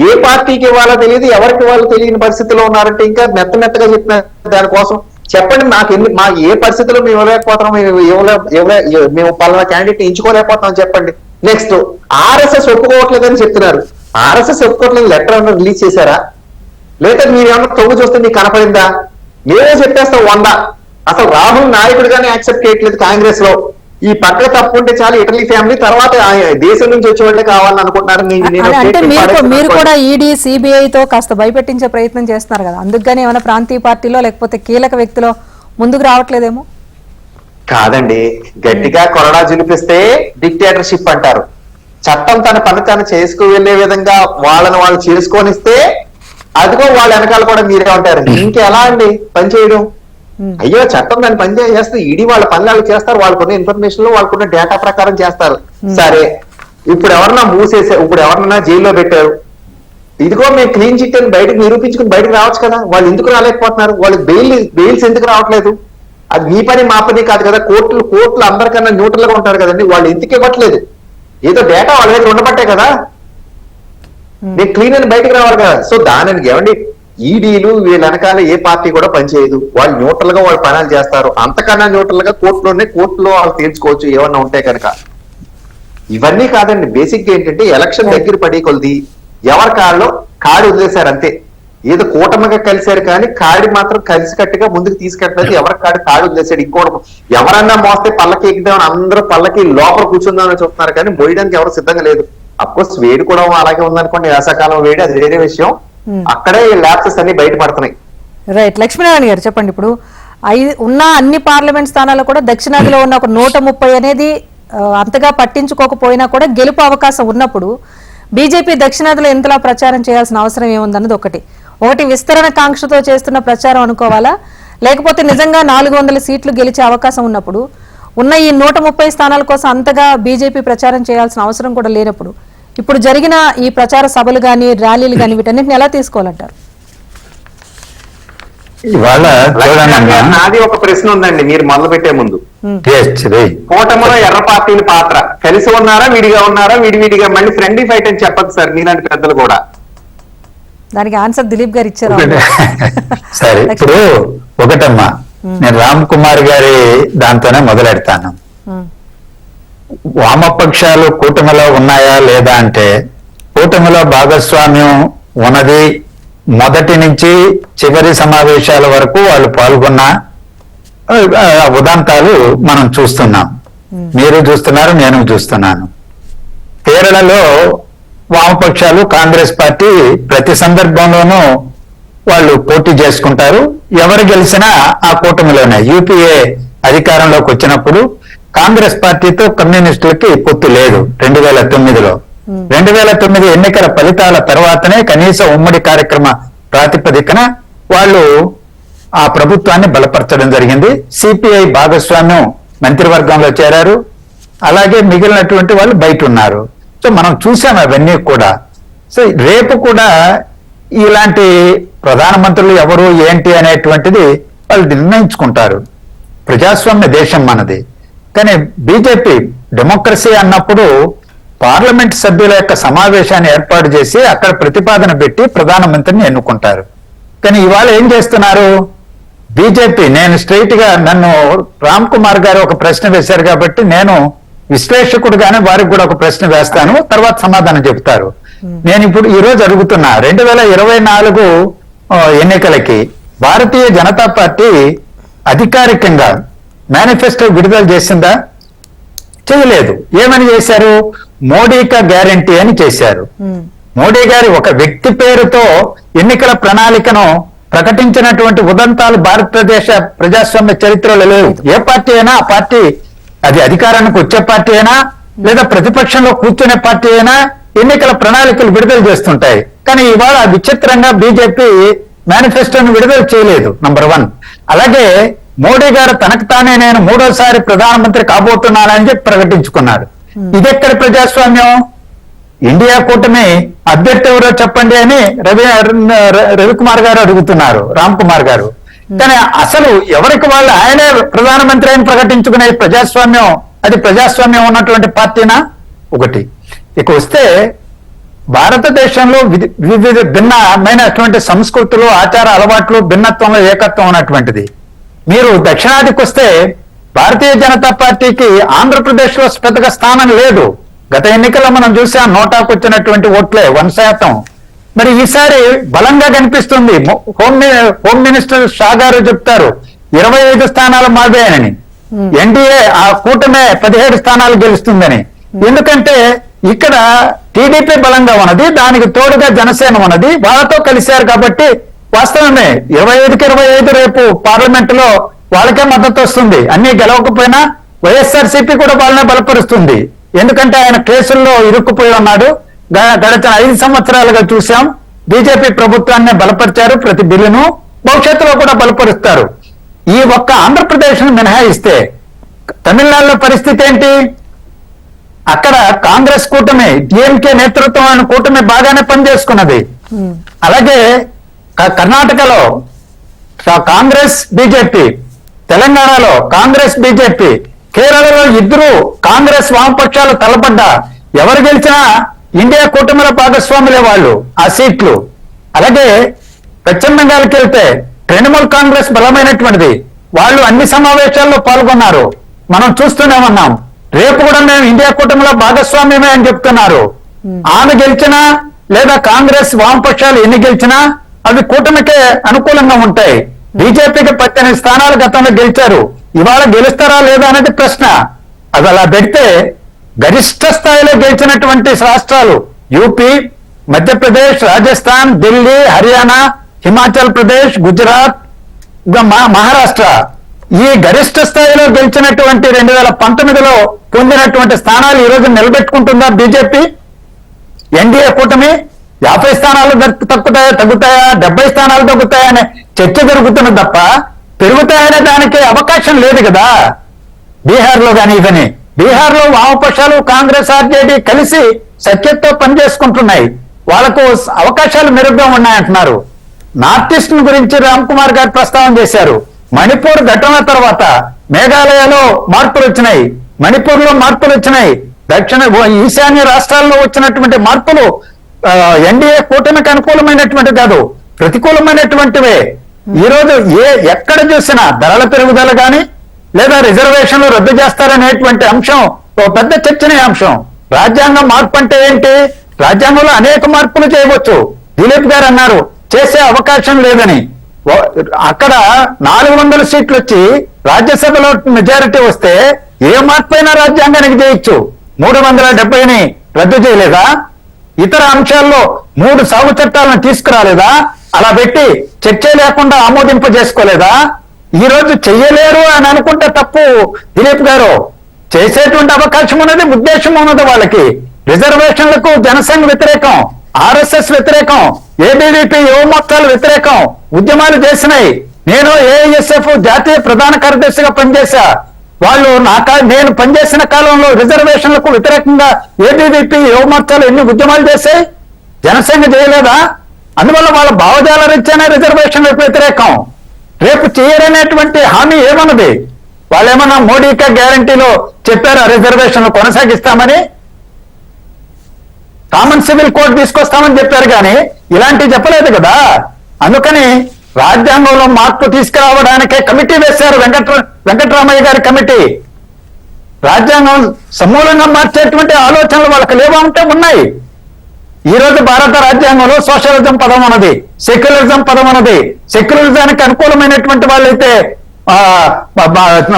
ఏ పార్టీకి ఇవ్వాలో తెలియదు, ఎవరికి ఇవ్వాలో తెలియని పరిస్థితిలో ఉన్నారంటే ఇంకా మెత్తగా చెప్పిన దానికోసం చెప్పండి. మా ఏ పరిస్థితుల్లో మేము ఇవ్వలేకపోతున్నాం, మేము పలానా క్యాండిడేట్ ఎంచుకోలేకపోతున్నాం చెప్పండి. నెక్స్ట్ ఆర్ఎస్ఎస్ ఒప్పుకోవట్లేదని చెప్తున్నారు. ఆర్ఎస్ఎస్ ఒప్పుకోవట్లేదు లెటర్ ఏమన్నా రిలీజ్ చేశారా, లేదా మీరు ఏమన్నా తొమ్మిది చూస్తే మీకు కనపడిందా? మేమే చెప్పేస్తాం 100. అసలు రాహుల్ నాయకుడిగానే యాక్సెప్ట్ చేయట్లేదు కాంగ్రెస్ లో. ఈ పక్క తప్పు ఉంటే చాలు ఇటలీ ఫ్యామిలీ, తర్వాత దేశం నుంచి వచ్చే వాళ్ళే కావాలని అనుకుంటున్నారు. అంటే మీరు కూడా ఈడీ సిబిఐతో కాస్త భయపెట్టించే ప్రయత్నం చేస్తున్నారు కదా, అందుకని ఏమైనా ప్రాంతీయ పార్టీలో లేకపోతే కీలక వ్యక్తిలో ముందుకు రావట్లేదేమో? కాదండి, గట్టిగా కొరడా జులిపిస్తే డిక్టేటర్షిప్ అంటారు. చట్టం తన పని తను చేసుకు వెళ్లే విధంగా వాళ్ళని వాళ్ళు చేసుకొనిస్తే అదిగో వాళ్ళ వెనకాల కూడా మీరే ఉంటారు. ఇంకెలా అండి పని చేయడం? అయ్యో చట్టం దాన్ని పని చేస్తే ఈడీ వాళ్ళ పనులు వాళ్ళు చేస్తారు, వాళ్ళకున్న ఇన్ఫర్మేషన్ లో వాళ్ళకున్న డేటా ప్రకారం చేస్తారు. సరే, ఇప్పుడు ఎవరన్నా ఇప్పుడు ఎవరన్నా జైల్లో పెట్టారు, ఇదిగో మేము క్లీన్ చిట్ అని బయటకు నిరూపించుకుని బయటకు రావచ్చు కదా. వాళ్ళు ఎందుకు రాలేకపోతున్నారు? వాళ్ళకి బెయిల్స్ ఎందుకు రావట్లేదు? అది మీ పని మా పని కాదు కదా. కోర్టులు అందరికన్నా న్యూట్రల్ గా ఉంటారు కదండి, వాళ్ళు ఎందుకు ఇవ్వట్లేదు? ఏదో డేటా వాళ్ళ దగ్గర ఉండబట్టే కదా నేను క్లీన్ అని బయటకు రావాలి కదా. సో దానికి ఏమండి, ఈడీలు వీళ్ళ వెనకాల ఏ పార్టీ కూడా పనిచేయదు, వాళ్ళు న్యూట్రల్ గా వాళ్ళు పనులు చేస్తారు. అంతకన్నా న్యూట్రల్ గా కోర్టులో వాళ్ళు తీర్చుకోవచ్చు ఏమన్నా ఉంటే కనుక. ఇవన్నీ కాదండి, బేసిక్ గా ఏంటంటే ఎలక్షన్ దగ్గర పడి కొలిది ఎవరి కాళ్ళలో కాడి వదిలేశారు అంతే. ఏదో కూటమిగా కలిశారు కానీ కాడి మాత్రం కలిసికట్టుగా ముందుకు తీసుకెట్టలేదు. ఎవరి కాడి వదిలేశాడు. ఇంకోటి ఎవరన్నా మోస్తే పల్లకి ఎక్కుదామని అందరూ పల్లకి లోపల కూర్చుందామని చూస్తున్నారు కానీ మోయడానికి ఎవరు సిద్ధంగా లేదు. అఫ్కోర్స్ వేడి కూడా అలాగే ఉందనుకోండి, వేసవకాలం వేడి, అది వేరే విషయం. అక్కడే ల్యాప్సెస్ అన్ని బయటపడుతున్నాయి. రైట్, లక్ష్మీనారాయణ గారు చెప్పండి. ఇప్పుడు ఉన్న అన్ని పార్లమెంట్ స్థానాల్లో కూడా దక్షిణాదిలో ఉన్న ఒక 130 అనేది అంతగా పట్టించుకోకపోయినా కూడా గెలుపు అవకాశం ఉన్నప్పుడు బీజేపీ దక్షిణాదిలో ఎంతలా ప్రచారం చేయాల్సిన అవసరం ఏముందన్నది ఒకటి విస్తరణ కాంక్షతో చేస్తున్న ప్రచారం అనుకోవాలా, లేకపోతే నిజంగా 400 సీట్లు గెలిచే అవకాశం ఉన్నప్పుడు ఉన్న ఈ 130 స్థానాల కోసం అంతగా బీజేపీ ప్రచారం చేయాల్సిన అవసరం కూడా లేనప్పుడు ఇప్పుడు జరిగిన ఈ ప్రచార సభలు గాని ర్యాలీలు గాని వీటన్నిటిని ఎలా తీసుకోవాలంటారు? ఇవాళ నాది ఒక ప్రశ్న ఉందండి మీరు మొదలు పెట్టే ముందు. కూటమిలో ఎర్ర పార్టీల పాత్ర కలిసి ఉన్నారా, విడిగా ఉన్నారా, విడివిడిగా? మళ్ళీ ఫ్రెండ్లీ ఫైట్ అని చెప్పదు సార్ మీలాంటి పెద్దలు కూడా. దానికి ఆన్సర్ దిలీప్ గారు ఇచ్చారు. సరే, ఇప్పుడు ఒకటమ్మా, నేను రామ్ కుమార్ గారి దాంతోనే మొదలెడతాను. వామపక్షాలు కూటమిలో ఉన్నాయా లేదా అంటే, కూటమిలో భాగస్వామ్యం ఉన్నది. మొదటి నుంచి చివరి సమావేశాల వరకు వాళ్ళు పాల్గొన్న ఉదంతాలు మనం చూస్తున్నాం. మీరు చూస్తున్నారు, నేను చూస్తున్నాను. కేరళలో వామపక్షాలు కాంగ్రెస్ పార్టీ ప్రతి సందర్భంలోనూ వాళ్ళు పోటీ చేసుకుంటారు. ఎవరు గెలిచినా ఆ కూటమిలోనే. యూపీఏ అధికారంలోకి వచ్చినప్పుడు కాంగ్రెస్ పార్టీతో కమ్యూనిస్టులకి పొత్తు లేదు 2009లో. 2009 ఎన్నికల ఫలితాల తర్వాతనే కనీస ఉమ్మడి కార్యక్రమ ప్రాతిపదికన వాళ్ళు ఆ ప్రభుత్వాన్ని బలపరచడం జరిగింది. సిపిఐ భాగస్వామ్యం మంత్రివర్గంలో చేరారు. అలాగే మిగిలినటువంటి వాళ్ళు బయట ఉన్నారు. సో మనం చూసాం అవన్నీ కూడా. సో రేపు కూడా ఇలాంటి ప్రధానమంత్రులు ఎవరు ఏంటి అనేటువంటిది వాళ్ళు నిర్ణయించుకుంటారు. ప్రజాస్వామ్య దేశం మనది. కానీ బీజేపీ డెమోక్రసీ అన్నప్పుడు పార్లమెంట్ సభ్యుల యొక్క సమావేశాన్ని ఏర్పాటు చేసి అక్కడ ప్రతిపాదన పెట్టి ప్రధానమంత్రిని ఎన్నుకుంటారు. కానీ ఇవాళ ఏం చేస్తున్నారు బీజేపీ? నేను స్ట్రైట్ గా, నన్ను రామ్ కుమార్ గారు ఒక ప్రశ్న వేశారు కాబట్టి నేను విశ్లేషకుడుగానే వారికి కూడా ఒక ప్రశ్న వేస్తాను, తర్వాత సమాధానం చెప్తారు. నేను ఇప్పుడు ఈ రోజు అడుగుతున్నా, 2024 ఎన్నికలకి భారతీయ జనతా పార్టీ అధికారికంగా మేనిఫెస్టో విడుదల చేసిందా? చేయలేదు. ఏమని చేశారు? మోడీ కా గ్యారంటీ అని చేశారు. మోడీ గారి ఒక వ్యక్తి పేరుతో ఎన్నికల ప్రణాళికను ప్రకటించినటువంటి ఉదంతాలు భారతదేశ ప్రజాస్వామ్య చరిత్రలో లేవు. ఏ పార్టీ అయినా ఆ పార్టీ, అది అధికారానికి వచ్చే పార్టీ అయినా లేదా ప్రతిపక్షంలో కూర్చునే పార్టీ అయినా ఎన్నికల ప్రణాళికలు విడుదల చేస్తుంటాయి. కానీ ఇవాళ విచిత్రంగా బీజేపీ మేనిఫెస్టోని విడుదల చేయలేదు, నంబర్ 1. అలాగే మోడీ గారు తనకు తానే నేను 3వ సారి ప్రధానమంత్రి కాబోతున్నానని చెప్పి ప్రకటించుకున్నాడు. ఇదెక్కడ ప్రజాస్వామ్యం? ఇండియా కూటమి అభ్యర్థి ఎవరో చెప్పండి అని రవికుమార్ గారు అడుగుతున్నారు, రామ్ కుమార్ గారు. కానీ అసలు ఎవరికి వాళ్ళు ఆయనే ప్రధానమంత్రి అని ప్రకటించుకునే ప్రజాస్వామ్యం, అది ప్రజాస్వామ్యం ఉన్నటువంటి పార్టీనా? ఒకటి. ఇక వస్తే భారతదేశంలో వివిధ భిన్నమైనటువంటి సంస్కృతులు, ఆచార అలవాట్లు, భిన్నత్వంలో ఏకత్వం ఉన్నటువంటిది. మీరు దక్షిణాదికి వస్తే భారతీయ జనతా పార్టీకి ఆంధ్రప్రదేశ్ లో పెద్దగా స్థానం లేదు. గత ఎన్నికల్లో మనం చూసాం, నోటాకు వచ్చినటువంటి ఓట్లే 1%. మరి ఈసారి బలంగా కనిపిస్తుంది. హోమ్ మినిస్టర్ షా గారు చెప్తారు 25 స్థానాలు మావే అని. ఎన్డీఏ ఆ కూటమే 17 స్థానాలు గెలుస్తుందని. ఎందుకంటే ఇక్కడ టీడీపీ బలంగా ఉన్నది, దానికి తోడుగా జనసేన ఉన్నది, వాళ్ళతో కలిశారు. కాబట్టి వాస్తవమే 25కి 25 రేపు పార్లమెంట్ లో వాళ్ళకే మద్దతు వస్తుంది. అన్ని గెలవకపోయినా వైఎస్ఆర్సీపీ కూడా వాళ్ళనే బలపరుస్తుంది. ఎందుకంటే ఆయన కేసుల్లో ఇరుక్కుపోయి ఉన్నాడు. గడిచిన 5 సంవత్సరాలుగా చూశాం, బీజేపీ ప్రభుత్వాన్ని బలపరిచారు. ప్రతి బిల్లును భవిష్యత్తులో కూడా బలపరుస్తారు. ఈ ఒక్క ఆంధ్రప్రదేశ్ ను మినహాయిస్తే తమిళనాడులో పరిస్థితి ఏంటి? అక్కడ కాంగ్రెస్ కూటమి, డిఎంకే నేతృత్వం కూటమి బాగానే పనిచేసుకున్నది. అలాగే కర్ణాటకలో కాంగ్రెస్ బీజేపీ, తెలంగాణలో కాంగ్రెస్ బీజేపీ, కేరళలో ఇద్దరు కాంగ్రెస్ వామపక్షాలు తలపడ్డా ఎవరు గెలిచినా ఇండియా కూటమిలో భాగస్వాములే వాళ్ళు ఆ సీట్లు. అలాగే పశ్చిమ బెంగాల్కి వెళ్తే తృణమూల్ కాంగ్రెస్ బలమైనటువంటిది, వాళ్ళు అన్ని సమావేశాల్లో పాల్గొన్నారు. మనం చూస్తూనే ఉన్నాం. రేపు కూడా మేము ఇండియా కూటమిలో భాగస్వామ్యమే అని చెప్తున్నారు. ఆమె గెలిచినా లేదా కాంగ్రెస్ వామపక్షాలు ఎన్ని గెలిచినా అవి కూటమికే అనుకూలంగా ఉంటాయి. బీజేపీకి 18 స్థానాలు గతంలో గెలిచారు. ఇవాళ గెలుస్తారా లేదా అనేది ప్రశ్న. అది అలా పెడితే గరిష్ట స్థాయిలో గెలిచినటువంటి రాష్ట్రాలు యూపీ, మధ్యప్రదేశ్, రాజస్థాన్, ఢిల్లీ, హర్యానా, హిమాచల్ ప్రదేశ్, గుజరాత్, మహారాష్ట్ర. ఈ గరిష్ట స్థాయిలో గెలిచినటువంటి 2019లో పొందినటువంటి స్థానాలు ఈ రోజు నిలబెట్టుకుంటుందా బీజేపీ? ఎన్డీఏ కూటమి 50 స్థానాలు తగ్గుతాయా 70 స్థానాలు తగ్గుతాయా అనే చర్చ జరుగుతున్నది తప్ప పెరుగుతాయనే దానికి అవకాశం లేదు కదా. బీహార్లో కానీ ఇవని, బీహార్లో వామపక్షాలు కాంగ్రెస్, ఆర్జేడీ కలిసి సఖ్యతతో పనిచేసుకుంటున్నాయి. వాళ్లకు అవకాశాలు మెరుగ్గా ఉన్నాయంటున్నారు. నార్త్ ఈస్ట్ గురించి రామ్ కుమార్ గారు ప్రస్తావన చేశారు. మణిపూర్ ఘటన తర్వాత మేఘాలయలో మార్పులు వచ్చినాయి, మణిపూర్లో మార్పులు వచ్చినాయి. ఈశాన్య రాష్ట్రాల్లో వచ్చినటువంటి మార్పులు ఎన్డీఏ కూటమికి అనుకూలమైనటువంటి కాదు, ప్రతికూలమైనటువంటివే. ఈ రోజు ఎక్కడ చూసినా ధరల పెరుగుదల గాని లేదా రిజర్వేషన్లు రద్దు చేస్తారనేటువంటి అంశం ఒక పెద్ద చర్చనీయాంశం. రాజ్యాంగం మార్పు అంటే ఏంటి? రాజ్యాంగంలో అనేక మార్పులు చేయవచ్చు. దిలీప్ గారు అన్నారు చేసే అవకాశం లేదని. అక్కడ 400 సీట్లు వచ్చి రాజ్యసభలో మెజారిటీ వస్తే ఏ మార్పైనా రాజ్యాంగానికి చేయొచ్చు. 370ని రద్దు చేయలేదా? ఇతర అంశాల్లో 3 సాగు చట్టాలను తీసుకురాలేదా? అలా పెట్టి చర్చ లేకుండా ఆమోదింపజేసుకోలేదా? ఈ రోజు చెయ్యలేరు అని అనుకుంటే తప్పు. దిలీప్ గారు చేసేటువంటి అవకాశం ఉన్నది, ఉద్దేశం ఉన్నది వాళ్ళకి. రిజర్వేషన్లకు జనసంఘ్ వ్యతిరేకం, ఆర్ఎస్ఎస్ వ్యతిరేకం, ఏబీవీపీ యువ మోర్చాలు వ్యతిరేకం, ఉద్యమాలు చేసినాయి. నేను ఏఐఎస్ఎఫ్ జాతీయ ప్రధాన కార్యదర్శిగా పనిచేశా. వాళ్ళు నేను పనిచేసిన కాలంలో రిజర్వేషన్లకు వ్యతిరేకంగా ఏబీవీపీ యువ మోర్చాలు ఎన్ని ఉద్యమాలు చేశాయి? జనసంఘ చేయలేదా? అందువల్ల వాళ్ళ భావజాల రీత్యానే రిజర్వేషన్లకు వ్యతిరేకం. రేపు చేయరనేటువంటి హామీ ఏమన్నది? వాళ్ళేమన్నా మోడీ కా గ్యారంటీలో చెప్పారు రిజర్వేషన్లు కొనసాగిస్తామని, కామన్ సివిల్ కోడ్ తీసుకొస్తామని చెప్పారు కానీ ఇలాంటివి చెప్పలేదు కదా. అందుకని రాజ్యాంగంలో మార్పు తీసుకురావడానికే కమిటీ వేశారు, వెంకటరామయ్య గారి కమిటీ. రాజ్యాంగం సమూలంగా మార్చేటువంటి ఆలోచనలు వాళ్ళకి లేవా? ఉంటే ఉన్నాయి. ఈ రోజు భారత రాజ్యాంగంలో సోషలిజం పదం ఉన్నది, సెక్యులరిజం పదం ఉన్నది. సెక్యులరిజానికి అనుకూలమైనటువంటి వాళ్ళైతే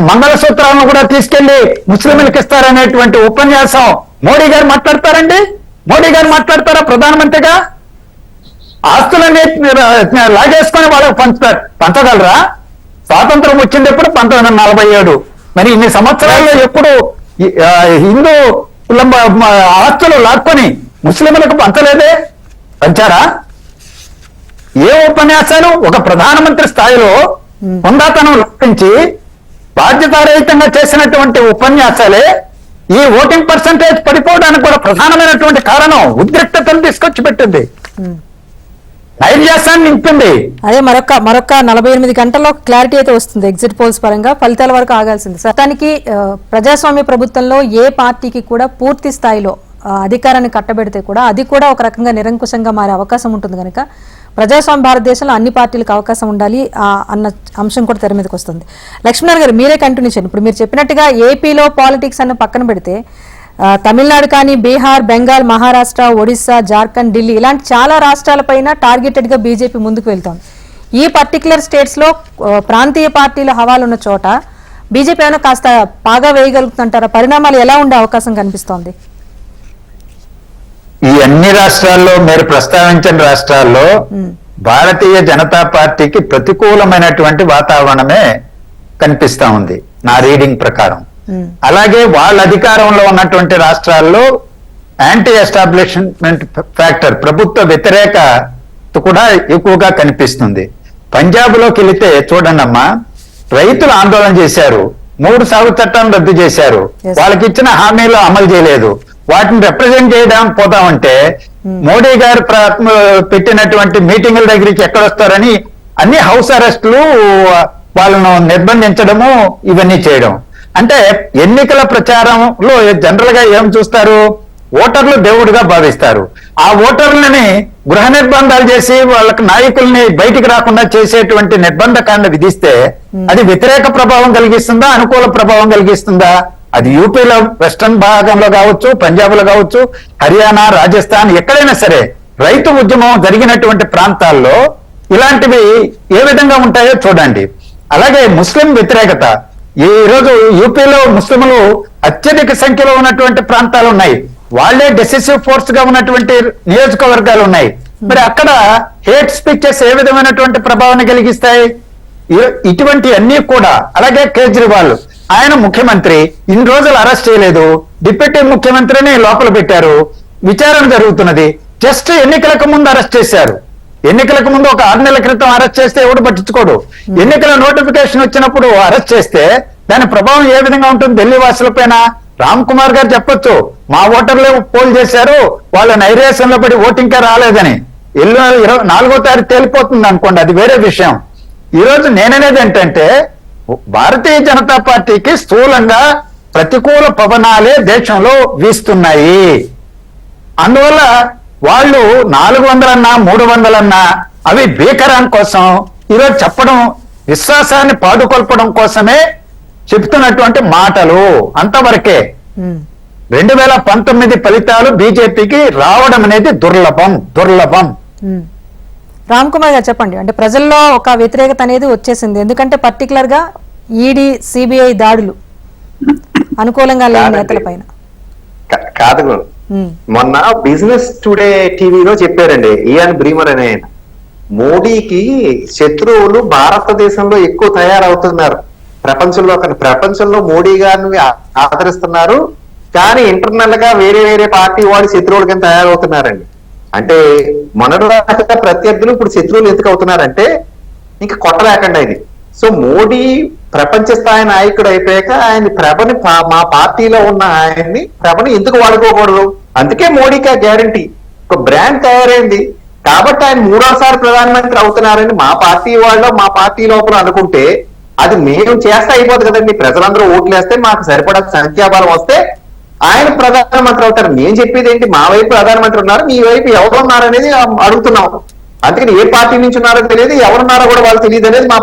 మంగళసూత్రాలను కూడా తీసుకెళ్లి ముస్లింలకు ఇస్తారనేటువంటి ఉపన్యాసం మోడీ గారు మాట్లాడతారండి? మోడీ గారు మాట్లాడతారా ప్రధానమంత్రిగా? ఆస్తులన్నీ లాగేసుకొని వాళ్ళకి పంచగలరా? స్వాతంత్రం వచ్చింది ఎప్పుడు? 1947. మరి ఇన్ని సంవత్సరాల్లో ఎప్పుడు హిందూ ఆస్తులు లాక్కొని ముస్లింలకు పంచలేదే? పంచారా? ఏ ఉపన్యాసాలు? ఒక ప్రధానమంత్రి స్థాయిలో హుందాతనం లోపించి బాధ్యతారహితంగా చేసినటువంటి ఉపన్యాసాలే ఈ ఓటింగ్ పర్సంటేజ్ పడిపోవడానికి కూడా ప్రధానమైనటువంటి కారణం. ఉద్రిక్తతను తీసుకొచ్చి పెట్టింది, నైర్యాసాన్ని నింపింది. అదే మరొక 48 గంటల్లో క్లారిటీ అయితే వస్తుంది ఎగ్జిట్ పోల్స్ పరంగా, ఫలితాల వరకు ఆగాల్సింది. మొత్తానికి ప్రజాస్వామ్య ప్రభుత్వంలో ఏ పార్టీకి కూడా పూర్తి స్థాయిలో అధికారాన్ని కట్టబెడితే కూడా అది కూడా ఒక రకంగా నిరంకుశంగా మారే అవకాశం ఉంటుంది కనుక ప్రజాస్వామ్య భారతదేశంలో అన్ని పార్టీలకు అవకాశం ఉండాలి అన్న అంశం కూడా తెర మీదకి వస్తుంది. లక్ష్మీనారాయణ గారు, మీరే కంటిన్యూషన్. ఇప్పుడు మీరు చెప్పినట్టుగా ఏపీలో పాలిటిక్స్ అన్న పక్కన పెడితే తమిళనాడు కానీ, బీహార్, బెంగాల్, మహారాష్ట్ర, ఒడిశా, జార్ఖండ్, ఢిల్లీ ఇలాంటి చాలా రాష్ట్రాలపైన టార్గెటెడ్గా బీజేపీ ముందుకు వెళ్తోంది. ఈ పర్టికులర్ స్టేట్స్లో ప్రాంతీయ పార్టీల హవాలు ఉన్న చోట బీజేపీ అయినా కాస్త పాగా వేయగలుగుతుంటారా? పరిణామాలు ఎలా ఉండే అవకాశం కనిపిస్తోంది? ఈ అన్ని రాష్ట్రాల్లో, మీరు ప్రస్తావించిన రాష్ట్రాల్లో భారతీయ జనతా పార్టీకి ప్రతికూలమైనటువంటి వాతావరణమే కనిపిస్తా ఉంది నా రీడింగ్ ప్రకారం. అలాగే వాళ్ళ అధికారంలో ఉన్నటువంటి రాష్ట్రాల్లో యాంటీ ఎస్టాబ్లిష్మెంట్ ఫ్యాక్టర్, ప్రభుత్వ వ్యతిరేకత కూడా ఎక్కువగా కనిపిస్తుంది. పంజాబ్ లోకి వెళితే చూడండి అమ్మా, రైతులు ఆందోళన చేశారు, 3 సాగు చట్టాలను రద్దు చేశారు, వాళ్ళకి ఇచ్చిన హామీలు అమలు చేయలేదు. వాటిని రిప్రజెంట్ చేయడానికి పోతామంటే మోడీ గారు పెట్టినటువంటి మీటింగుల దగ్గరికి ఎక్కడొస్తారని అన్ని హౌస్ అరెస్టులు, వాళ్ళను నిర్బంధించడము, ఇవన్నీ చేయడం. అంటే ఎన్నికల ప్రచారంలో జనరల్ గా ఏం చూస్తారు? ఓటర్లు దేవుడిగా భావిస్తారు. ఆ ఓటర్లని గృహ నిర్బంధాలు చేసి వాళ్ళకి నాయకుల్ని బయటికి రాకుండా చేసేటువంటి నిర్బంధకాండ విధిస్తే అది వ్యతిరేక ప్రభావం కలిగిస్తుందా, అనుకూల ప్రభావం కలిగిస్తుందా? అది యూపీలో వెస్టర్న్ భాగంలో కావచ్చు, పంజాబ్ లో కావచ్చు, హర్యానా, రాజస్థాన్, ఎక్కడైనా సరే రైతు ఉద్యమం జరిగినటువంటి ప్రాంతాల్లో ఇలాంటివి ఏ విధంగా ఉంటాయో చూడండి. అలాగే ముస్లిం వ్యతిరేకత, ఈ రోజు యూపీలో ముస్లింలు అత్యధిక సంఖ్యలో ఉన్నటువంటి ప్రాంతాలు ఉన్నాయి, వాళ్లే డెసిసివ్ ఫోర్స్ గా ఉన్నటువంటి నియోజకవర్గాలు ఉన్నాయి. మరి అక్కడ హేట్ స్పీచెస్ ఏ విధమైనటువంటి ప్రభావాన్ని కలిగిస్తాయి? ఇటువంటి అన్ని కూడా. అలాగే కేజ్రీవాల్, ఆయన ముఖ్యమంత్రి, ఇన్ని రోజులు అరెస్ట్ చేయలేదు, డిప్యూటీ ముఖ్యమంత్రిని లోపల పెట్టారు, విచారణ జరుగుతున్నది. జస్ట్ ఎన్నికలకు ముందు అరెస్ట్ చేశారు. ఎన్నికలకు ముందు ఒక 6 నెలల క్రితం అరెస్ట్ చేస్తే ఎవడు పట్టించుకోడు. ఎన్నికల నోటిఫికేషన్ వచ్చినప్పుడు అరెస్ట్ చేస్తే దాని ప్రభావం ఏ విధంగా ఉంటుంది ఢిల్లీ వాసులపైన? రామ్ కుమార్ గారు చెప్పొచ్చు, మా ఓటర్లే పోల్ చేశారు, వాళ్ళ నైరేషన్లో పడి ఓటింగ్కే రాలేదని. 24వ తారీఖు తేలిపోతుంది అనుకోండి, అది వేరే విషయం. ఈ రోజు నేననేది ఏంటంటే, భారతీయ జనతా పార్టీకి స్థూలంగా ప్రతికూల పవనాలే దేశంలో వీస్తున్నాయి. అందువల్ల వాళ్ళు 400 అన్నా 300 అన్నా అవి భీకరం కోసం ఈరోజు చెప్పడం, విశ్వాసాన్ని పాడుకొల్పడం కోసమే చెప్తున్నటువంటి మాటలు అంతవరకే. 2019 ఫలితాలు బీజేపీకి రావడం అనేది దుర్లభం. రామ్ కుమార్ గారు చెప్పండి. అంటే ప్రజల్లో ఒక వ్యతిరేకత అనేది వచ్చేసింది, ఎందుకంటే పర్టికులర్ గా ఈడీ, సిబిఐ దాడులు అనుకూలంగా లేని నేతల పైన. కాదు, మొన్న బిజినెస్ టుడే టీవీలో చెప్పారండి ఇయాన్ బ్రీమర్ అనే ఆయన, మోడీకి శత్రువులు భారతదేశంలో ఎక్కువ తయారవుతున్నారు ప్రపంచంలో మోడీ గారిని ఆదరిస్తున్నారు, కానీ ఇంటర్నల్ గా వేరే పార్టీ వాడి శత్రువుల కింద తయారవుతున్నారండి. అంటే మొన్నటి ప్రత్యర్థులు ఇప్పుడు శత్రువులు ఎందుకు అవుతున్నారంటే ఇంకా కొట్టలేకండి ఇది. సో మోడీ ప్రపంచ స్థాయి నాయకుడు అయిపోయాక ఆయన ప్రభని, మా పార్టీలో ఉన్న ఆయన్ని ప్రభని ఎందుకు వాడుకోకూడదు? అందుకే మోడీకి ఆ గ్యారంటీ ఒక బ్రాండ్ తయారైంది. కాబట్టి ఆయన 3వసారి ప్రధానమంత్రి అవుతున్నారని మా పార్టీ వాళ్ళు, మా పార్టీ లోపల అనుకుంటే అది మేము చేస్తే అయిపోదు కదండి. ప్రజలందరూ ఓట్లు వేస్తే మాకు సరిపడా సంఖ్యాబలం వస్తే ఆయన ప్రధానమంత్రి అవుతారు. నేను చెప్పేది ఏంటి, మా వైపు ప్రధానమంత్రి ఉన్నారు, మీ వైపు ఎవరు ఉన్నారు అనేది అడుగుతున్నాం. అందుకని ఏ పార్టీ నుంచి ఉన్నారో తెలియదు, ఎవరున్నారో కూడా వాళ్ళు తెలియదు అనేది మా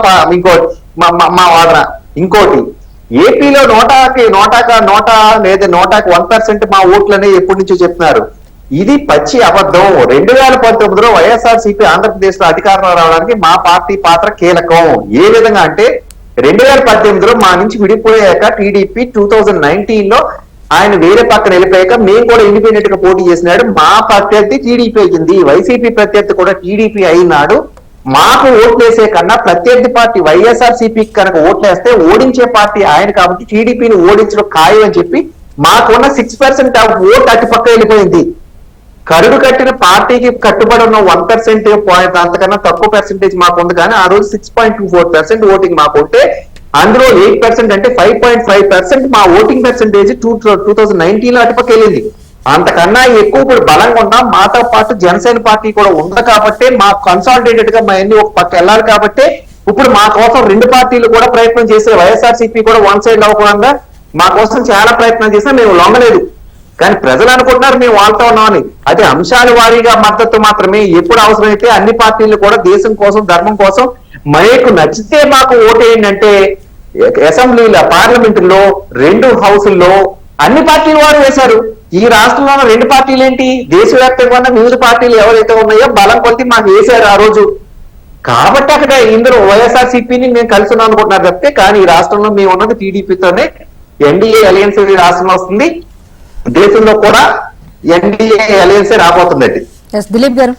వాదన. ఇంకోటి, ఏపీలో నోటాకి 1% మా ఓట్లు అనేది ఎప్పటి నుంచో చెప్తున్నారు. ఇది పచ్చి అబద్ధం. 2019లో వైఎస్ఆర్సీపీ ఆంధ్రప్రదేశ్ లో అధికారంలో రావడానికి మా పార్టీ పాత్ర కీలకం. ఏ విధంగా అంటే 2018లో మా నుంచి విడిపోయాక టీడీపీ 2019లో ఆయన వేరే పక్కన వెళ్ళిపోయాక మేము కూడా ఇండిపెండెంట్ గా పోటీ చేసినాడు. మా ప్రత్యర్థి టీడీపీ అయింది, వైసీపీ ప్రత్యర్థి కూడా టీడీపీ అయినాడు. మాకు ఓట్లేసే కన్నా ప్రత్యర్థి పార్టీ వైఎస్ఆర్సీపీ కనుక ఓట్లేస్తే ఓడించే పార్టీ ఆయన కాబట్టి టీడీపీని ఓడించడం ఖాయం అని చెప్పి మాకున్న 6% ఆఫ్ ఓట్ అటు పక్క వెళ్ళిపోయింది. కరుడు కట్టిన పార్టీకి కట్టుబడి ఉన్న 1% పాయింట్ అంతకన్నా తక్కువ పర్సెంటేజ్ మాకు ఉంది. కానీ ఆ రోజు 6.24% ఓటింగ్ మాకు ఉంటే అందులో 8% అంటే 5.5% మా ఓటింగ్ పర్సెంటేజ్ 2019 లో అటుపక్క వెళ్ళింది. అంతకన్నా ఎక్కువ ఇప్పుడు బలంగా ఉన్నాం. మాతో పాటు జనసేన పార్టీ కూడా ఉంది కాబట్టి మాకు కన్సాలిడేటెడ్ గా మా ఎన్ని ఒక పక్క వెళ్ళాలి కాబట్టి ఇప్పుడు మా కోసం రెండు పార్టీలు కూడా ప్రయత్నం చేసే వైఎస్ఆర్సీపీ కూడా వన్ సైడ్ అవ్వకుండా మా కోసం చాలా ప్రయత్నం చేసినా మేము లొంగలేదు. కానీ ప్రజలు అనుకుంటున్నారు మేము వాళ్ళతో ఉన్నామని. అది అంశాల వారీగా మద్దతు మాత్రమే. ఎప్పుడు అవసరమైతే అన్ని పార్టీలు కూడా దేశం కోసం ధర్మం కోసం మీకు నచ్చితే మాకు ఓటేయండి అంటే అసెంబ్లీలో పార్లమెంటులో 2 హౌసుల్లో అన్ని పార్టీలు వారు వేశారు. ఈ రాష్ట్రంలో ఉన్న 2 పార్టీలు ఏంటి, దేశవ్యాప్తంగా ఉన్న వివిధ పార్టీలు ఎవరైతే ఉన్నాయో బలం కొలిసి మాకు వేశారు ఆ రోజు. కాబట్టి అక్కడ ఇందులో వైఎస్ఆర్సీపీని మేము కలిసి ఉన్నాం అనుకుంటున్నారు తప్పితే, కానీ ఈ రాష్ట్రంలో మేము ఉన్నది టీడీపీతోనే. ఎన్డీఏ అలయన్స్ రాష్ట్రంలో వస్తుంది, దేశంలో కూడా ఎన్డీఏ అలయన్స్ రాబోతుందండి. దిలీప్ గారు